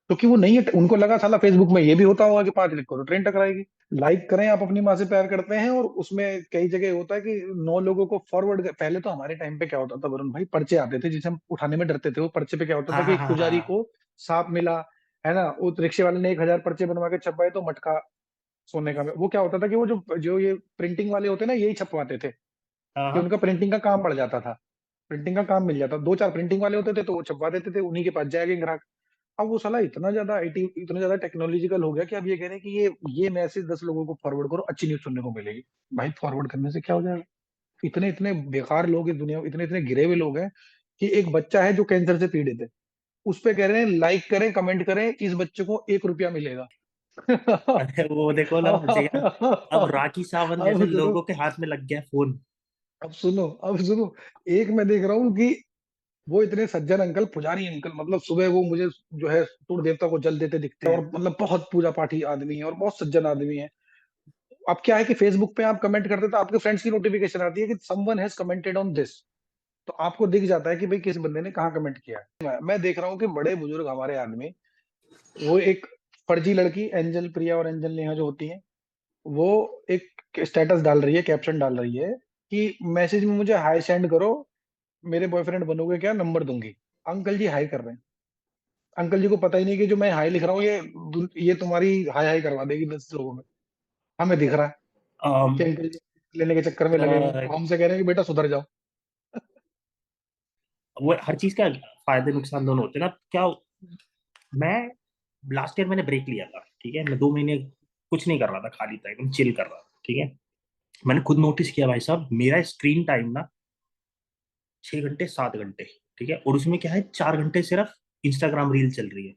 क्योंकि वो नहीं है, उनको लगा साला फेसबुक में ये भी होता होगा कि 5 लिखो तो ट्रेन टकराएगी। लाइक करें, आप अपनी माँ से प्यार करते हैं, और उसमें कई जगह होता है कि 9 लोगों को फॉरवर्ड। पहले तो हमारे टाइम पे क्या होता था वरुण भाई, पर्चे आते थे जिसे हम उठाने में डरते थे। वो पर्चे पे क्या होता था हाँ कि हाँ एक हाँ पुजारी हाँ को सांप मिला, है ना, वो रिक्शे वाले ने 1,000 पर्चे बनवा के छपवाए तो मटका सोने का। वो क्या होता था कि वो जो जो ये प्रिंटिंग वाले होते ना, यही छपवाते थे हाँ कि हाँ। उनका प्रिंटिंग का काम बढ़ जाता था। प्रिंटिंग का काम मिल जाता, 2-4 प्रिंटिंग वाले होते थे तो वो छपवा देते थे, उन्हीं के पास जाएंगे ग्राहक। अब वो साला इतना ज्यादा आईटी, इतना ज्यादा टेक्नोलॉजिकल हो गया कि अब ये कह रहे हैं कि ये मैसेज 10 लोगों को फॉरवर्ड करो, अच्छी न्यूज सुनने को मिलेगी। भाई फॉरवर्ड करने से क्या हो जाएगा? इतने इतने बेकार लोग इस दुनिया में, इतने इतने गिरे हुए लोग हैं कि एक बच्चा है जो कैंसर से पीड़ित है, उस पे कह रहे हैं लाइक करें, कमेंट करें, इस बच्चे को 1 रुपया मिलेगा। अरे वो देखो ना अब मुझे यार अब राखी सावंत अब जैसे सुनो, लोगों के हाथ में लग गया फोन। अब सुनो, एक मैं देख रहा हूँ कि वो इतने सज्जन अंकल, पुजारी अंकल, मतलब सुबह वो मुझे जो है सूर्य देवता को जल देते दिखते हैं, और मतलब बहुत पूजा पाठी आदमी है और बहुत सज्जन आदमी है। अब क्या है कि फेसबुक पे आप कमेंट करते तो आपके फ्रेंड्स की नोटिफिकेशन आती है कि someone has commented on this. तो आपको दिख जाता है कि भाई किस बंदे ने कहाँ कमेंट किया है। मैं देख रहा हूँ कि बड़े बुजुर्ग हमारे आदमी, वो एक फर्जी लड़की एंजल प्रिया और एंजल नेहा जो होती है, वो एक स्टेटस डाल रही है, कैप्शन डाल रही है कि मैसेज में मुझे हाई सेंड करो, मेरे बॉयफ्रेंड बनोगे क्या, नंबर दूंगी। अंकल जी हाई कर रहे हैं। अंकल जी को पता ही नहीं कि जो मैं हाई लिख रहा हूँ ये तुम्हारी हाई हाई करवा देगी 10 लोगों में। हमें दिख रहा है कि अम, अंकल जी लेने के चक्कर में लगे हुए हैं, अ, अब हमसे कह रहे हैं कि बेटा सुधर जाओ। वो हर चीज का फायदे नुकसान दोनों होते हैं ना क्या। मैं लास्ट ईयर मैंने ब्रेक लिया था ठीक है मैं 2 महीने कुछ नहीं कर रहा था खाली था एकदम चिल कर रहा था ठीक है। मैंने खुद नोटिस किया भाई साहब मेरा स्क्रीन टाइम ना 6 घंटे 7 घंटे ठीक है और उसमें क्या है 4 घंटे सिर्फ इंस्टाग्राम रील चल रही है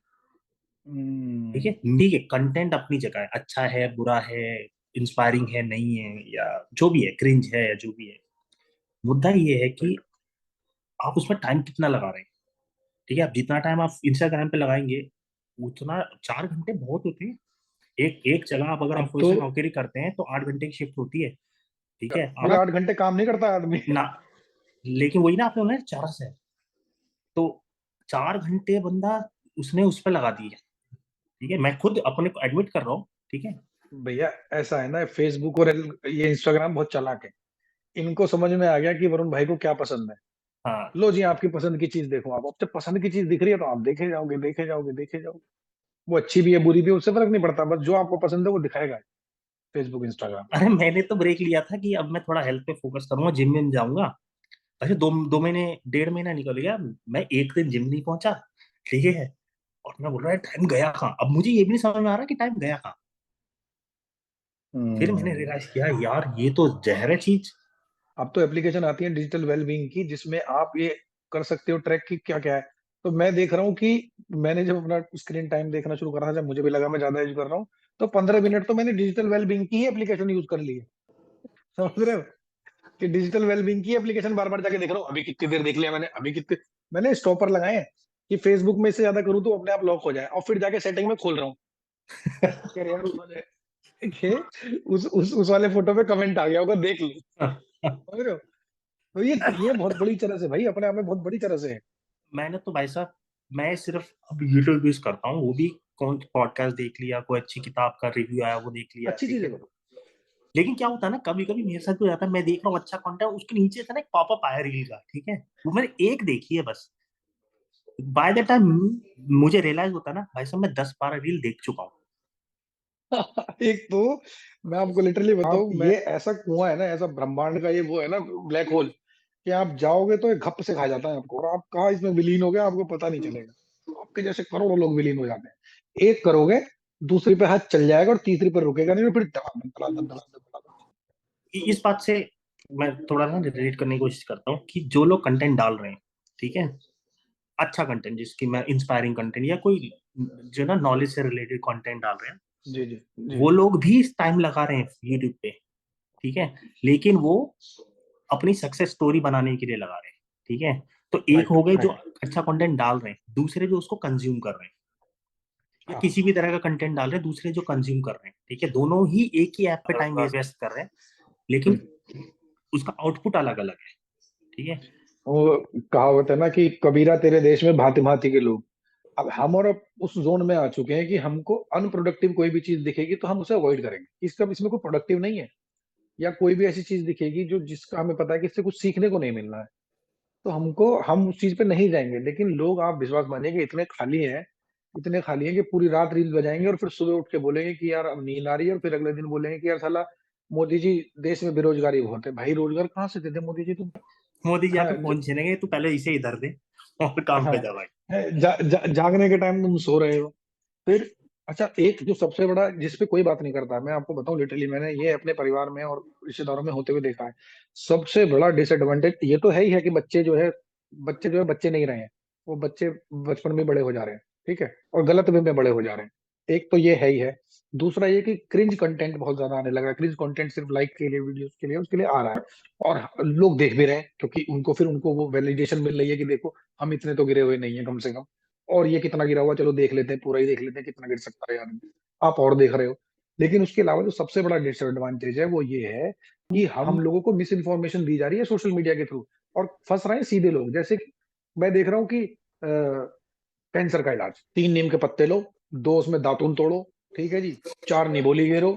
हम्म। ठीक है कंटेंट अपनी जगह है अच्छा है बुरा है इंस्पायरिंग है नहीं है या जो भी है क्रिंज है या जो भी है। मुद्दा ये है कि आप उसमें टाइम कितना लगा रहे हैं ठीक है अब जितना टाइम आप इंस्टाग्राम पे लगाएंगे उतना 4 घंटे बहुत होते हैं। एक एक जगह आप अगर अब तो ऑफिस में नौकरी करते हैं तो 8 घंटे की शिफ्ट होती है ठीक है भाई आप 8 घंटे काम नहीं करता आदमी। ना लेकिन वही ना आपने बोला 4 से तो 4 घंटे बंदा उसने उस पर लगा दिए ठीक है मैं खुद अपने को एडमिट कर रहा हूँ ठीक है। भैया ऐसा है ना, फेसबुक और ये इंस्टाग्राम बहुत चालाक है। इनको समझ में आ गया कि वरुण भाई को क्या पसंद है। हाँ लो जी, आपकी पसंद की चीज देखो, आप जब पसंद की चीज दिख रही है तो आप देखे जाओगे, देखे जाओगे, देखे जाओगे। वो अच्छी भी है बुरी भी है, उससे फर्क नहीं पड़ता, बस जो आपको पसंद है वो दिखाएगा। Facebook Instagram. अरे मैंने तो ब्रेक लिया था कि अब मैं थोड़ा हेल्थ पे फोकस करूंगा, जिम में जाऊंगा। अच्छा, 2 महीने 1.5 महीना निकल गया, मैं एक दिन जिम नहीं पहुंचा। ठीक है। और मैं बोल रहा है टाइम गया कहाँ, अब मुझे ये भी नहीं समझ में आ रहा कि टाइम गया कहाँ। फिर मैंने हम्म। रियलाइज किया यार ये तो जहर है चीज। अब तो एप्लीकेशन आती है डिजिटल वेलबींग की, जिसमें आप ये कर सकते हो ट्रैक की क्या क्या है। तो मैं देख रहा हूँ कि मैंने जब अपना स्क्रीन टाइम देखना शुरू करा था, जब मुझे भी लगा मैं ज्यादा यूज कर रहा हूँ, तो 15 मिनट तो मैंने डिजिटल वेलबींग की ही एप्लीकेशन यूज कर ली है। समझ रहे हो कि डिजिटल वेलबींग की एप्लीकेशन बार बार जाके देख रहा हूँ, अभी कितनी देर देख लिया मैंने, अभी कितने। मैंने स्टॉपर लगाए हैं कि फेसबुक में इससे ज्यादा करूँ तो अपने आप लॉक हो जाए, और फिर जाके सेटिंग में खोल रहा हूँ कि अरे यार उस वाले उस वाले फोटो पे कमेंट आ गया होगा, देख लो। समझ रहे हो। तो ये बहुत बड़ी तरह से भाई, अपने आप में बहुत बड़ी तरह से है। मैंने तो भाई साहब, मैं सिर्फ अब यूट्यूब यूज करता हूँ, वो भी कौन पॉडकास्ट देख लिया, कोई अच्छी किताब का रिव्यू आया वो देख लिया, अच्छी ठीक चीज है है। वो। लेकिन क्या होता है ना, कभी कभी मेरे साथ भी हो जाता है, मैं देख रहा हूँ अच्छा कंटेंट, उसके नीचे से ना एक पॉपअप आया रील का, ठीक है, वो मैंने एक देखी है बस। बाय द टाइम मुझे रियलाइज होता है ना, भाई साहब मैं 10-12 रील देख चुका हूँ। एक तो मैं आपको लिटरली आप बताऊं, ये ये ऐसा कुआं है ना, ऐसा ब्रह्मांड का ये वो है ना, ब्लैक होल, कि आप जाओगे तो एक घप से खा जाता है आपको, और आप कहाँ इसमें विलीन हो गए आपको पता नहीं चलेगा। आपके जैसे करोड़ों लोग विलीन हो जाते हैं। एक करोगे, दूसरी पे हाथ चल जाएगा, और तीसरी पर रुकेगा नहीं, और फिर धड़ाधड़ धड़ाधड़ धड़ाधड़ धड़ाधड़। इस बात से मैं थोड़ा ना रिलेट करने की कोशिश करता हूँ कि जो लोग कंटेंट डाल रहे हैं, ठीक है, अच्छा कंटेंट जिसकी मैं इंस्पायरिंग कंटेंट या कोई जो ना नॉलेज से रिलेटेड कंटेंट डाल रहे हैं, जी जी जी। वो लोग भी टाइम लगा रहे हैं यूट्यूब पे, ठीक है, लेकिन वो अपनी सक्सेस स्टोरी बनाने के लिए लगा रहे हैं, ठीक है। तो एक राइट हो गए जो राइट। अच्छा कंटेंट डाल रहे हैं, दूसरे जो उसको कंज्यूम कर रहे हैं, या हाँ। किसी भी तरह का कंटेंट डाल रहे हैं, दूसरे जो कंज्यूम कर रहे हैं, ठीक है, दोनों ही एक ही ऐप पे बस टाइम बस। वेस्ट कर रहे हैं, लेकिन उसका आउटपुट अलग अलग है, ठीक है। वो कहावत है ना कि कबीरा तेरे देश में भांति भांति के लोग। अब उस जोन में आ चुके हैं कि हमको अनप्रोडक्टिव कोई भी चीज दिखेगी तो हम उसे अवॉइड करेंगे, इसका इसमें कोई प्रोडक्टिव नहीं है। या कोई भी ऐसी चीज दिखेगी जो जिसका हमें पता है कि इससे कुछ सीखने को नहीं मिलना है, तो हम उस चीज पे नहीं जाएंगे। लेकिन लोग, आप विश्वास मानिए कि इतने खाली हैं कि पूरी रात रील बजाएंगे, और फिर सुबह उठ के बोलेंगे कि यार अब नींद आ रही है, और फिर अगले दिन बोलेंगे कि यार साला मोदी जी, देश में बेरोजगारी बहुत है। भाई रोजगार कहाँ से देते मोदी जी तुम। मोदी जी हाँ आके फोन छीनेंगे, तू पहले इसे इधर दे और काम हाँ। पे जा भाई। जागने के टाइम तुम सो रहे हो। फिर अच्छा, एक जो सबसे बड़ा जिस पे कोई बात नहीं करता, मैं आपको बताऊं लिटरली, मैंने ये अपने परिवार में और रिश्तेदारों में होते हुए देखा है। सबसे बड़ा डिसएडवांटेज ये तो है ही है कि बच्चे जो है बच्चे नहीं रहे हैं। वो बच्चे बचपन में बड़े हो जा रहे हैं, ठीक है, और गलत वे में बड़े हो जा रहे हैं। एक तो ये है ही है। दूसरा ये कि क्रिंज कंटेंट बहुत ज्यादा आने लगा है। क्रिंज कंटेंट सिर्फ लाइक के लिए, वीडियोस के लिए, उसके लिए आ रहा है। और लोग देख भी रहे हैं, क्योंकि उनको वो वैलिडेशन मिल रही है कि देखो हम इतने तो गिरे हुए नहीं है कम से कम। और ये कितना गिरा हुआ, चलो देख लेते हैं, पूरा ही देख लेते हैं कितना गिर सकता है आदमी। आप और देख रहे हो। लेकिन उसके अलावा जो सबसे बड़ा डिसएडवांटेज है वो ये है कि हम लोगों को मिस इन्फॉर्मेशन दी जा रही है सोशल मीडिया के थ्रू, और फंस रहे हैं सीधे लोग। जैसे मैं देख रहा हूँ कि कैंसर का इलाज, 3 नीम के पत्ते लो, 2 उसमें दातून तोड़ो, ठीक है जी, 4 निबोली घेरो,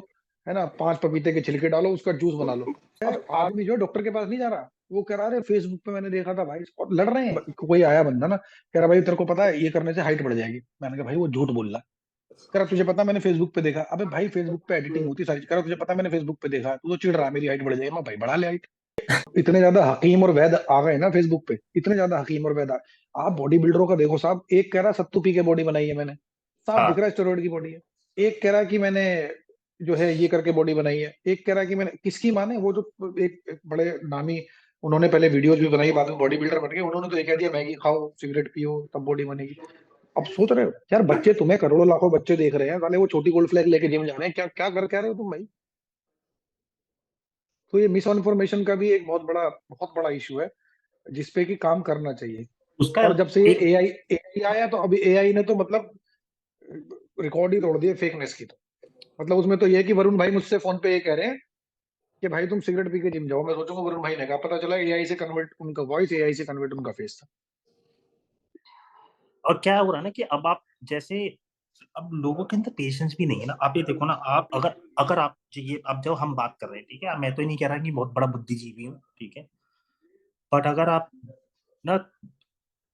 है ना, 5 पपीते के छिलके डालो, उसका जूस बना लो। अब आदमी जो है डॉक्टर के पास नहीं जा रहा, वो कह रहा है फेसबुक पे मैंने देखा था भाई, और लड़ रहे हैं। कोई आया बंदा ना, कह रहा भाई तेरे को पता है ये करने से हाइट बढ़ जाएगी। मैंने कहा भाई वो झूठ बोल रहा है। कह रहा तुझे पता है, मैंने फेसबुक पे देखा। अबे भाई फेसबुक पे एडिटिंग होती है सारी। कह रहा तुझे पता है, मैंने फेसबुक पे देखा। तू तो चिढ़ रहा है मेरी हाइट बढ़ जाएगी। मैं भाई बढ़ा ले हाइट। इतने ज्यादा हकीम और वैद आ गए ना फेसबुक पे, इतने ज्यादा हकीम और वैद आप बॉडी बिल्डरों का देखो साहब, एक कह रहा सत्तू पी के बॉडी बनाई है मैंने, साफ दिख हाँ रहा है स्टेरॉइड की बॉडी है। एक कह रहा कि मैंने जो है ये करके बॉडी बनाई है। एक कह रहा कि मैंने, किसकी माने, वो जो एक बड़े नामी, उन्होंने पहले वीडियोज भी बनाई, बाद में बॉडी बिल्डर बन गए। उन्होंने तो ये कह दिया मैगी खाओ सिगरेट पियो तब बॉडी बनेगी। अब सोच रहे हो यार, बच्चे तुम्हें, करोड़ों लाखों बच्चे देख रहे हैं, साले वो छोटी गोल्ड फ्लैग लेके जिम जा रहे हैं, क्या क्या कर कह रहे हो तुम भाई। तो ये मिस इन्फॉर्मेशन का भी एक बहुत बड़ा इशू है, जिसपे कि काम करना चाहिए। उसका और जब से ये एक, एआई आया, तो अभी एआई ने तो मतलब रिकॉर्ड ही तोड़ दिए फेकनेस की। तो मतलब उसमें तो ये है कि वरुण भाई मुझसे फोन पे ये कह रहे हैं कि भाई तुम सिगरेट पी के जिम जाओ। मैं सोचूंगा वरुण भाई ने कहा, पता चला एआई से कन्वर्ट उनका वॉइस, एआई से कन्वर्ट उनका फेस था। और क्या हो रहा है ना कि अब आप जैसे, अब लोगों के अंदर पेशेंस भी नहीं है ना। आप ये देखो ना, आप अगर अगर आप ये अब जो हम बात कर रहे हैं, ठीक है, मैं तो नहीं कह रहा कि बहुत बड़ा बुद्धिजीवी हूँ, ठीक है, बट अगर आप ना,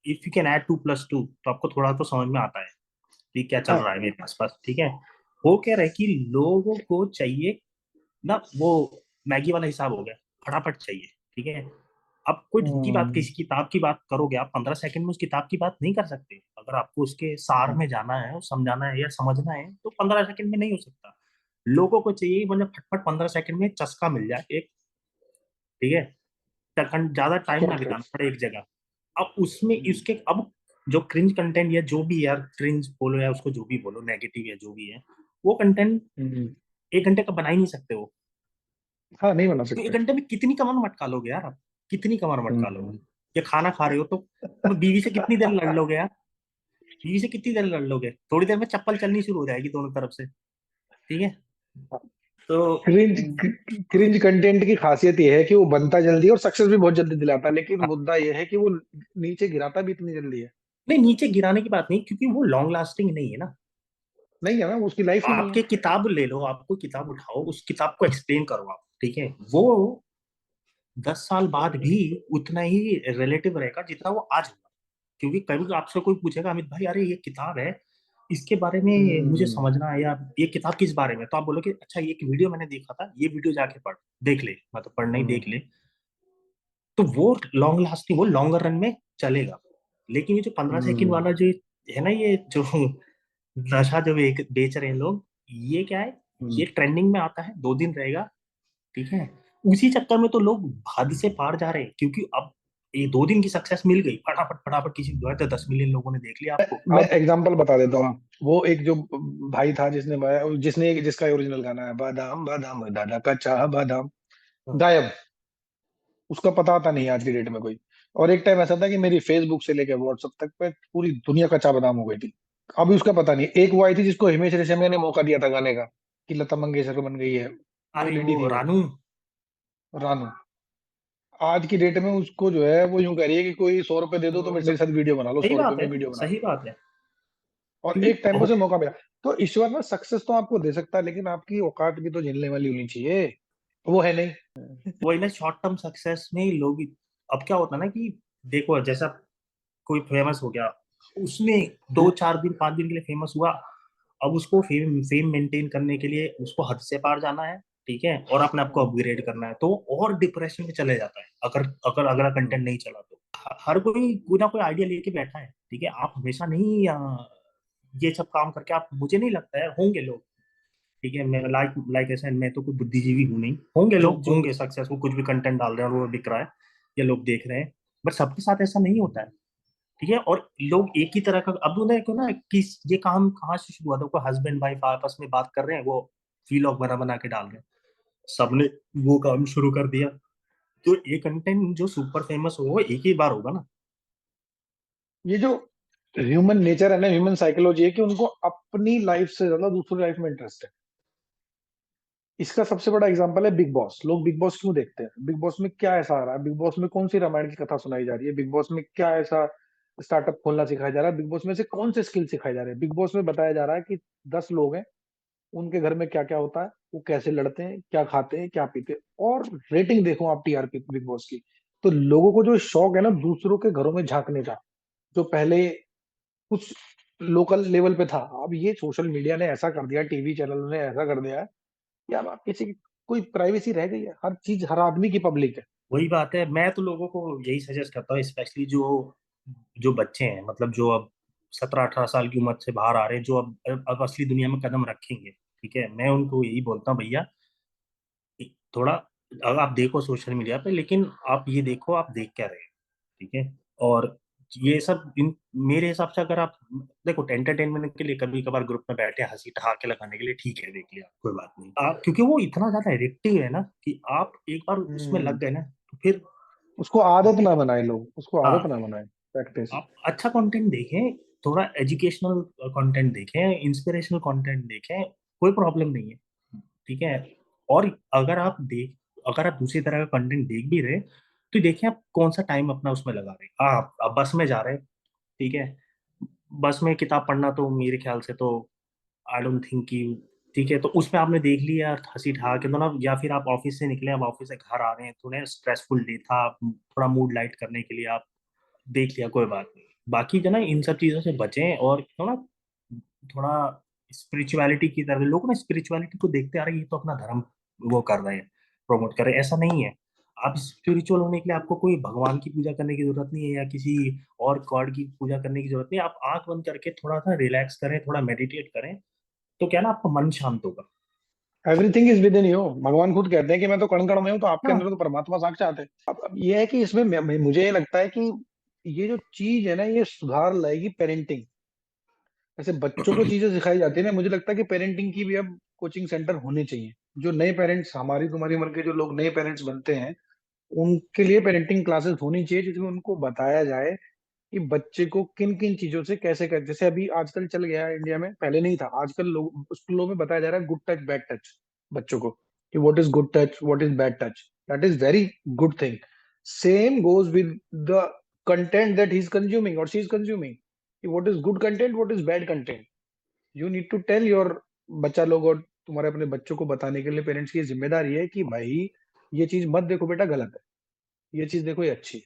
इफ यू कैन ऐड 2+2 तो आपको थोड़ा तो समझ में आता है कि क्या चल हाँ रहा है मेरे आसपास, ठीक है। वो कह रहे हैं कि लोगों को चाहिए ना वो मैगी वाला हिसाब हो गया, फटाफट चाहिए, ठीक है। अब कोई ढंग की बात, हम्म किसी किताब की बात करोगे आप, 15 सेकंड में उस किताब की बात नहीं कर सकते। अगर आपको उसके सार में जाना है, समझाना है या समझना है, तो 15 सेकंड में नहीं हो सकता। लोगों को चाहिए मतलब फटफट 15 सेकंड में चस्का मिल जाए एक, ठीक है, ज्यादा टाइम ना बिताना शॉर्टकट्स। पड़े एक जगह। अब उसमें इसके अब जो क्रिंज कंटेंट या जो भी यार, क्रिंज बोलो या उसको जो भी बोलो, नेगेटिव या जो भी है, वो कंटेंट हम्म। 1 घंटे का बना ही नहीं सकते वो। हाँ, नहीं बना तो सकते। 1 घंटे में कितनी कमर मटका लोगे यार आप, कितनी कमर मटका लोगे। हम्म। या खाना खा रहे हो तो बीवी से कितनी देर लड़ लोगे यार, बीवी से कितनी देर लड़ लोगे, थोड़ी देर में चप्पल चलनी शुरू हो जाएगी दोनों तरफ से, ठीक है। तो क्रिंज क्रिंज कंटेंट की खासियत यह है कि वो बनता जल्दी है और सक्सेस भी बहुत जल्दी दिलाता है, लेकिन मुद्दा यह है कि वो नीचे गिराता भी इतनी जल्दी है। नहीं, नीचे गिराने की बात नहीं, क्योंकि वो लॉन्ग लास्टिंग नहीं है ना। नहीं है ना, उसकी लाइफ ही नहीं है। आपके किताब ले लो, आपको किताब उठाओ, उस किताब को एक्सप्लेन करो आप, ठीक है, वो 10 साल बाद भी उतना ही रिलेटिव रहेगा जितना वो आज होगा। क्योंकि कभी आपसे कोई पूछेगा, अमित भाई अरे ये किताब है, इसके बारे में मुझे हम्म। समझना है, या ये किताब किस बारे में, तो आप बोलोगे अच्छा ये एक वीडियो मैंने देखा था, ये वीडियो जाके पढ़, देख ले, मतलब पढ़ नहीं, देख हम्म। ले। तो वो लॉन्ग लास्टिंग, वो लॉन्गर रन में चलेगा। लेकिन ये जो 15 सेकंड हम्म। वाला जो है ना, ये जो नशा जो बेच रहे हैं लोग, ये क्या है, हम्म। ये ट्रेंडिंग में आता है, 2 दिन रहेगा, ठीक है। उसी चक्कर में तो लोग हद से पार जा रहे हैं, क्योंकि अब ये 2 दिन की सक्सेस मिल गई, फटाफट फटाफट किसी को तो 10 मिलियन लोगों ने देख लिया आपको मैं अब। एग्जांपल बता देता हूँ। वो एक जो भाई था जिसने जिसका ओरिजिनल गाना है, बादाम बादाम दादा का चाह बादाम, गायब। उसका पता था नहीं आज की डेट में कोई। और एक टाइम ऐसा था कि मेरी फेसबुक से लेकर व्हाट्सएप तक पे पूरी दुनिया का चाह बादाम हो गई थी। अभी उसका पता नहीं। एक वो आई थी जिसको हिमेश रेशमिया ने मौका दिया था गाने का, कि लता मंगेशकर बन गई है। वो अरे लेडी वो थी वो, रानू, रानू। आज की डेट में उसको जो है वो यूं कह रही है कि कोई 100 रुपए दे दो तो मेरे साथ वीडियो बना लो, सही 100 रुपए बात में है, वीडियो बना सही लो। बात है। और क्योंकि एक टाइम पे उसे मौका मिला। तो ईश्वर ना, सक्सेस तो आपको दे सकता है, लेकिन आपकी औकात भी तो झेलने वाली होनी चाहिए। वो है नहीं। वही ना, शॉर्ट टर्म सक्सेस में ही लोग, अब क्या होता है ना कि देखो, जैसा कोई फेमस हो गया, उसने 2 4 दिन 5 दिन के लिए फेमस हुआ, अब उसको फेम फेम मेंटेन करने के लिए उसको हद से पार जाना है, ठीक है, और अपने आप को हम्म। अपग्रेड करना है, तो और डिप्रेशन में चले जाता है, अगर अगर अगला हम्म। कंटेंट नहीं चला तो। हर कोई ना कोई आइडिया लेके बैठा है, ठीक है, आप हमेशा नहीं ये सब काम करके, आप, मुझे नहीं लगता है होंगे लोग, ठीक है, मैं लाइक लाइक ऐसा, मैं तो कोई बुद्धिजीवी हूँ नहीं, होंगे जो लोग, जो होंगे सक्सेसफुल, कुछ भी कंटेंट डाल रहे हैं और वो बिक रहा है या लोग देख रहे हैं, बट सबके साथ ऐसा नहीं होता है, ठीक है। और लोग एक ही तरह का, अब उन्हें को ना, किस ये काम कहाँ से शुरू हुआ था, कोई हस्बैंड वाइफ आपस में बात कर रहे हैं, वो व्लॉग बना बना के डाल रहे हैं, सबने वो काम शुरू कर दिया, तो ये कंटेंट जो सुपर फेमस हो वो एक ही बार होगा ना। ये जो ह्यूमन नेचर है ना, ह्यूमन साइकोलॉजी है कि उनको अपनी लाइफ से ज्यादा दूसरी लाइफ में इंटरेस्ट है। इसका सबसे बड़ा एग्जांपल है बिग बॉस। लोग बिग बॉस क्यों देखते हैं? बिग बॉस में क्या ऐसा आ रहा है? बिग बॉस में कौन सी रामायण की कथा सुनाई जा रही है? बिग बॉस में क्या ऐसा स्टार्टअप खोलना सिखाया जा रहा है? बिग बॉस में से कौन से स्किल सिखाए जा रहे हैं? बिग बॉस में बताया जा रहा है कि 10 लोग हैं, उनके घर में क्या क्या होता है, वो कैसे लड़ते हैं, क्या खाते हैं, क्या पीते हैं। और रेटिंग देखो आप टीआरपी बिग बॉस की। तो लोगों को जो शौक है ना दूसरों के घरों में झांकने का, जो पहले कुछ लोकल लेवल पे था, अब ये सोशल मीडिया ने ऐसा कर दिया, टीवी चैनल ने ऐसा कर दिया है कि अब आप किसी की कोई प्राइवेसी रह गई है? हर चीज हर आदमी की पब्लिक है। वही बात है, मैं तो लोगों को यही सजेस्ट करता हूँ, स्पेशली जो जो बच्चे हैं, मतलब जो अब 17 18 साल की उम्र से बाहर आ रहे हैं, जो अब असली दुनिया में कदम रखेंगे, ठीक है, मैं उनको यही बोलता हूँ भैया, थोड़ा, अगर आप देखो सोशल मीडिया पे, लेकिन आप ये देखो आप देख क्या रहे हैं, ठीक है। और ये सब मेरे हिसाब से, अगर आप देखो एंटरटेनमेंट के लिए कभी कभार ग्रुप में बैठे हंसी ठहाके लगाने के लिए, ठीक है, देख लिया, कोई बात नहीं, आप क्योंकि वो इतना ज्यादा एडिक्टिव है ना, कि आप एक बार उसमें लग हम्म। गए ना, तो फिर, उसको आदत ना बनाए लोग, उसको आदत हाँ, ना बनाए। प्रैक्टिस। आप अच्छा कंटेंट देखें, थोड़ा एजुकेशनल कंटेंट देखें, इंस्पिरेशनल कंटेंट देखें, कोई प्रॉब्लम नहीं है, ठीक है। और अगर आप दूसरी तरह का कंटेंट देख भी रहे, तो देखिए आप कौन सा टाइम अपना उसमें लगा रहे हैं, आप बस में जा रहे हैं, ठीक है, बस में किताब पढ़ना तो मेरे ख्याल से तो आई डोंट थिंक कि, ठीक है, तो उसमें आपने देख लिया हंसी ठहा के, तो ना, या फिर आप ऑफिस से निकले, अब ऑफिस से घर आ रहे हैं, थोड़े स्ट्रेसफुल डे था, थोड़ा मूड लाइट करने के लिए आप देख लिया, कोई बात नहीं, बाकी जो ना इन सब चीजों से बचें, और थोड़ा थोड़ा स्पिरिचुअलिटी की तरफ, लोग ना स्पिरिचुअलिटी को देखते आ रहे हैं, ये तो अपना धर्म वो कर रहे हैं, प्रमोट कर रहे हैं। ऐसा नहीं है। आप स्पिरिचुअल होने के लिए आपको कोई भगवान की पूजा करने की जरूरत नहीं है या किसी और गॉड की पूजा करने की जरूरत नहीं है। आप आंख बंद करके थोड़ा सा रिलैक्स करें, थोड़ा मेडिटेट करें, तो क्या ना आपका मन शांत होगा। Everything is with in you. भगवान खुद कहते हैं कि मैं तो कण कण में हूँ, तो आपके हाँ। अंदर तो परमात्मा साक्षात है। अब ये है कि इसमें मुझे ये लगता है कि ये जो चीज है ना, ये सुधार लाएगी पेरेंटिंग। जैसे बच्चों को चीजें सिखाई जाती है ना, मुझे लगता है कि पेरेंटिंग की भी अब कोचिंग सेंटर होने चाहिए। जो नए पेरेंट्स, हमारी तुम्हारी उम्र के जो लोग नए पेरेंट्स बनते हैं, उनके लिए पेरेंटिंग क्लासेस होनी चाहिए, जिसमें उनको बताया जाए कि बच्चे को किन किन चीजों से कैसे कर, जैसे अभी आजकल चल गया है इंडिया में, पहले नहीं था, आजकल लोग स्कूलों में बताया जा रहा है गुड टच बैड टच बच्चों को, कि what is good touch, what is bad touch. That is very good thing. Same goes with the content that he is consuming और शी इज कंज्यूमिंग, कि what is good content, what is bad content. You need to tell your बच्चा लोग, और तुम्हारे अपने बच्चों को बताने के लिए पेरेंट्स की जिम्मेदारी है कि भाई ये चीज मत देखो बेटा, गलत है, ये चीज देखो ये अच्छी है।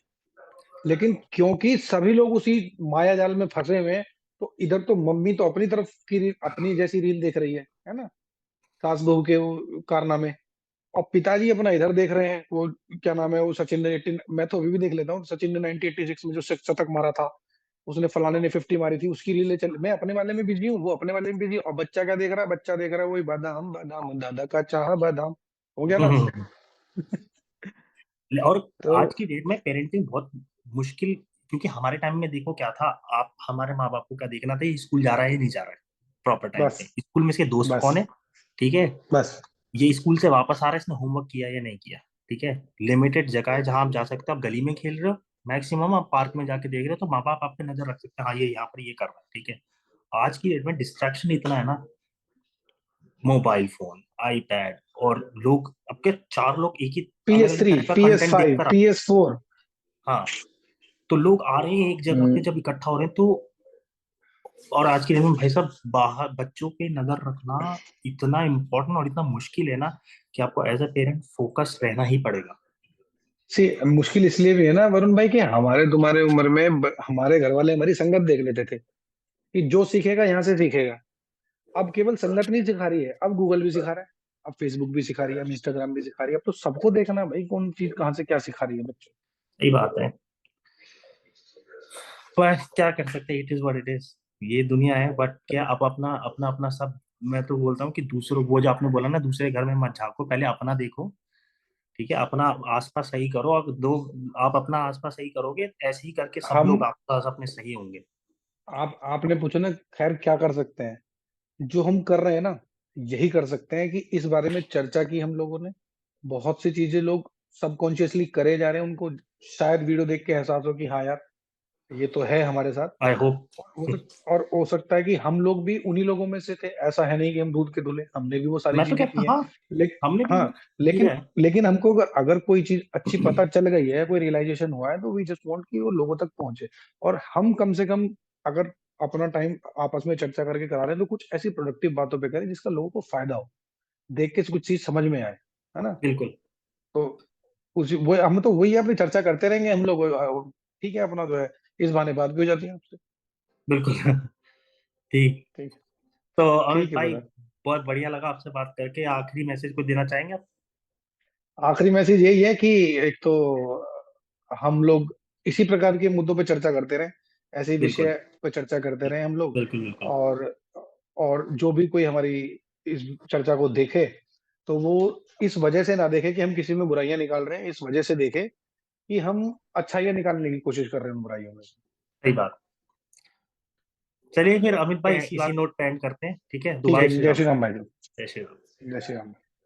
लेकिन क्योंकि सभी लोग उसी माया जाल में फंसे हुए हैं, तो इधर तो मम्मी तो अपनी तरफ की अपनी जैसी रील देख रही है ना, सास बहू के वो कारनामे, और पिताजी अपना इधर देख रहे हैं, वो क्या नाम है, वो सचिन ने 18, मैं तो अभी भी देख लेता हूँ, सचिन ने 1986 में जो शतक मारा था, उसने फलाने ने 50 मारी थी, उसकी रीलें चल, मैं अपने वाले में बिजी हूँ, वो अपने वाले में बिजी, और बच्चा क्या देख रहा है, बच्चा देख रहा है वही बादाम बादाम दादा का चाह बादाम। हो गया ना। और तो आज की डेट में पेरेंटिंग बहुत मुश्किल, क्योंकि हमारे टाइम में देखो क्या था। आप हमारे माँ बाप को क्या देखना था, ये स्कूल जा रहा है या नहीं जा रहा है, प्रॉपर टाइम पे बस स्कूल में इसके दोस्त बस कौन है, ठीक है, बस। ये स्कूल से वापस आ रहा है, इसने होमवर्क किया या नहीं किया, ठीक है। लिमिटेड जगह है जहां आप जा सकते हो, आप गली में खेल रहे हो, मैक्सिमम आप पार्क में जाके देख रहे हो, तो माँ बाप आप पे नजर रख सकते हैं, हाँ ये यहाँ पर ये कर रहा है, ठीक है। आज की डेट में डिस्ट्रैक्शन इतना है ना, मोबाइल फोन, आईपैड, और लोग अब के 4 लोग एक ही पी अलग एस अलग थ्री टाइप का पी एस कंटेंट फाइव देखकर। पी एस फोर हाँ। तो लोग आ रहे हैं एक जगह पे जब इकट्ठा हो रहे हैं तो, और आज के दिन में भाई साहब बाहर बच्चों पे नजर रखना इतना इम्पोर्टेंट और इतना मुश्किल है ना, कि आपको एज अ पेरेंट फोकस रहना ही पड़ेगा। सी मुश्किल इसलिए भी है ना वरुण भाई, कि हमारे तुम्हारे उम्र में हमारे घर वाले हमारी संगत देख लेते थे, कि जो सीखेगा यहाँ से सीखेगा। अब केवल संगत नहीं सिखा रही है, अब गूगल भी सिखा रहा है, अब फेसबुक भी सिखा रही है, अब इंस्टाग्राम भी सिखा रही है, अब तो सबको देखना है भाई, कौन चीज कहाँ से क्या सिखा रही है बच्चों सही बात है। पर क्या कर सकते हैं, it is what it is, ये दुनिया है। बट क्या आप अपना अपना अपना सब, मैं तो बोलता हूँ कि दूसरों, वो जो आपने बोला ना, दूसरे घर में मत झांको, पहले अपना देखो, ठीक है। अपना आसपास सही करो, और दो, आप अपना आसपास सही करोगे, ऐसे ही करके को। सब लोग आसपास अपने सही होंगे। आपने पूछा ना, खैर क्या कर सकते हैं, जो हम कर रहे हैं ना, यही कर सकते हैं कि इस बारे में चर्चा की हम लोगों ने। बहुत सी चीजें लोग सबकॉन्शियसली करे जा रहे हैं, उनको शायद वीडियो देख के एहसास हो कि हाँ यार, ये तो है हमारे साथ। I hope. और हो सकता है कि हम लोग भी उन्हीं लोगों में से थे, ऐसा है नहीं कि हम दूध के धुले, हमने भी वो सारी मैं तो चीजें कहता की हैं। हाँ, हमने लेकिन भी हाँ, किया लेकिन है। लेकिन हमको अगर अगर कोई चीज अच्छी पता चल गई है, कोई रियलाइजेशन हुआ है, तो वी जस्ट वांट कि वो लोगों तक पहुंचे। और हम कम से कम, अगर अपना टाइम आपस में चर्चा करके करा रहे हैं, तो कुछ ऐसी प्रोडक्टिव बातों पे करें जिसका लोगों को फायदा हो, देख के कुछ चीज समझ में आए, है ना। बिल्कुल। तो उसी वो हम तो वही अपनी चर्चा करते रहेंगे हम लोग। ठीक है, अपना जो है, इस बहाने बात भी हो जाती है आपसे। बिल्कुल। ठीक। ठीक। तो अमित ठीक है भाई, ब्रदर। बहुत बढ़िया लगा आपसे बात करके। आखिरी मैसेज को देना चाहेंगे आप? आखिरी मैसेज यही है कि एक तो हम लोग इसी प्रकार के मुद्दों पे चर्चा करते रहें, ऐसे ही बिल्कुल विषय पे चर्चा करते रहें हम लोग। बिल्कुल बिल्कुल। और और जो भी कोई हमारी इस चर्चा को देखे, तो वो इस वजह से ना देखे कि हम किसी में बुराइयां निकाल रहे हैं, इस वजह से देखे कि हम अच्छाइयां निकालने की कोशिश कर रहे हैं उन बुराइयों में से। सही बात। चलिए फिर अमित तो भाई, ऐसी इसी बात। नोट पे एंड करते हैं, ठीक है, ठीक जय है जी, श्री जय राम। श्री राम भाई। जय श्री राम। जय श्री राम।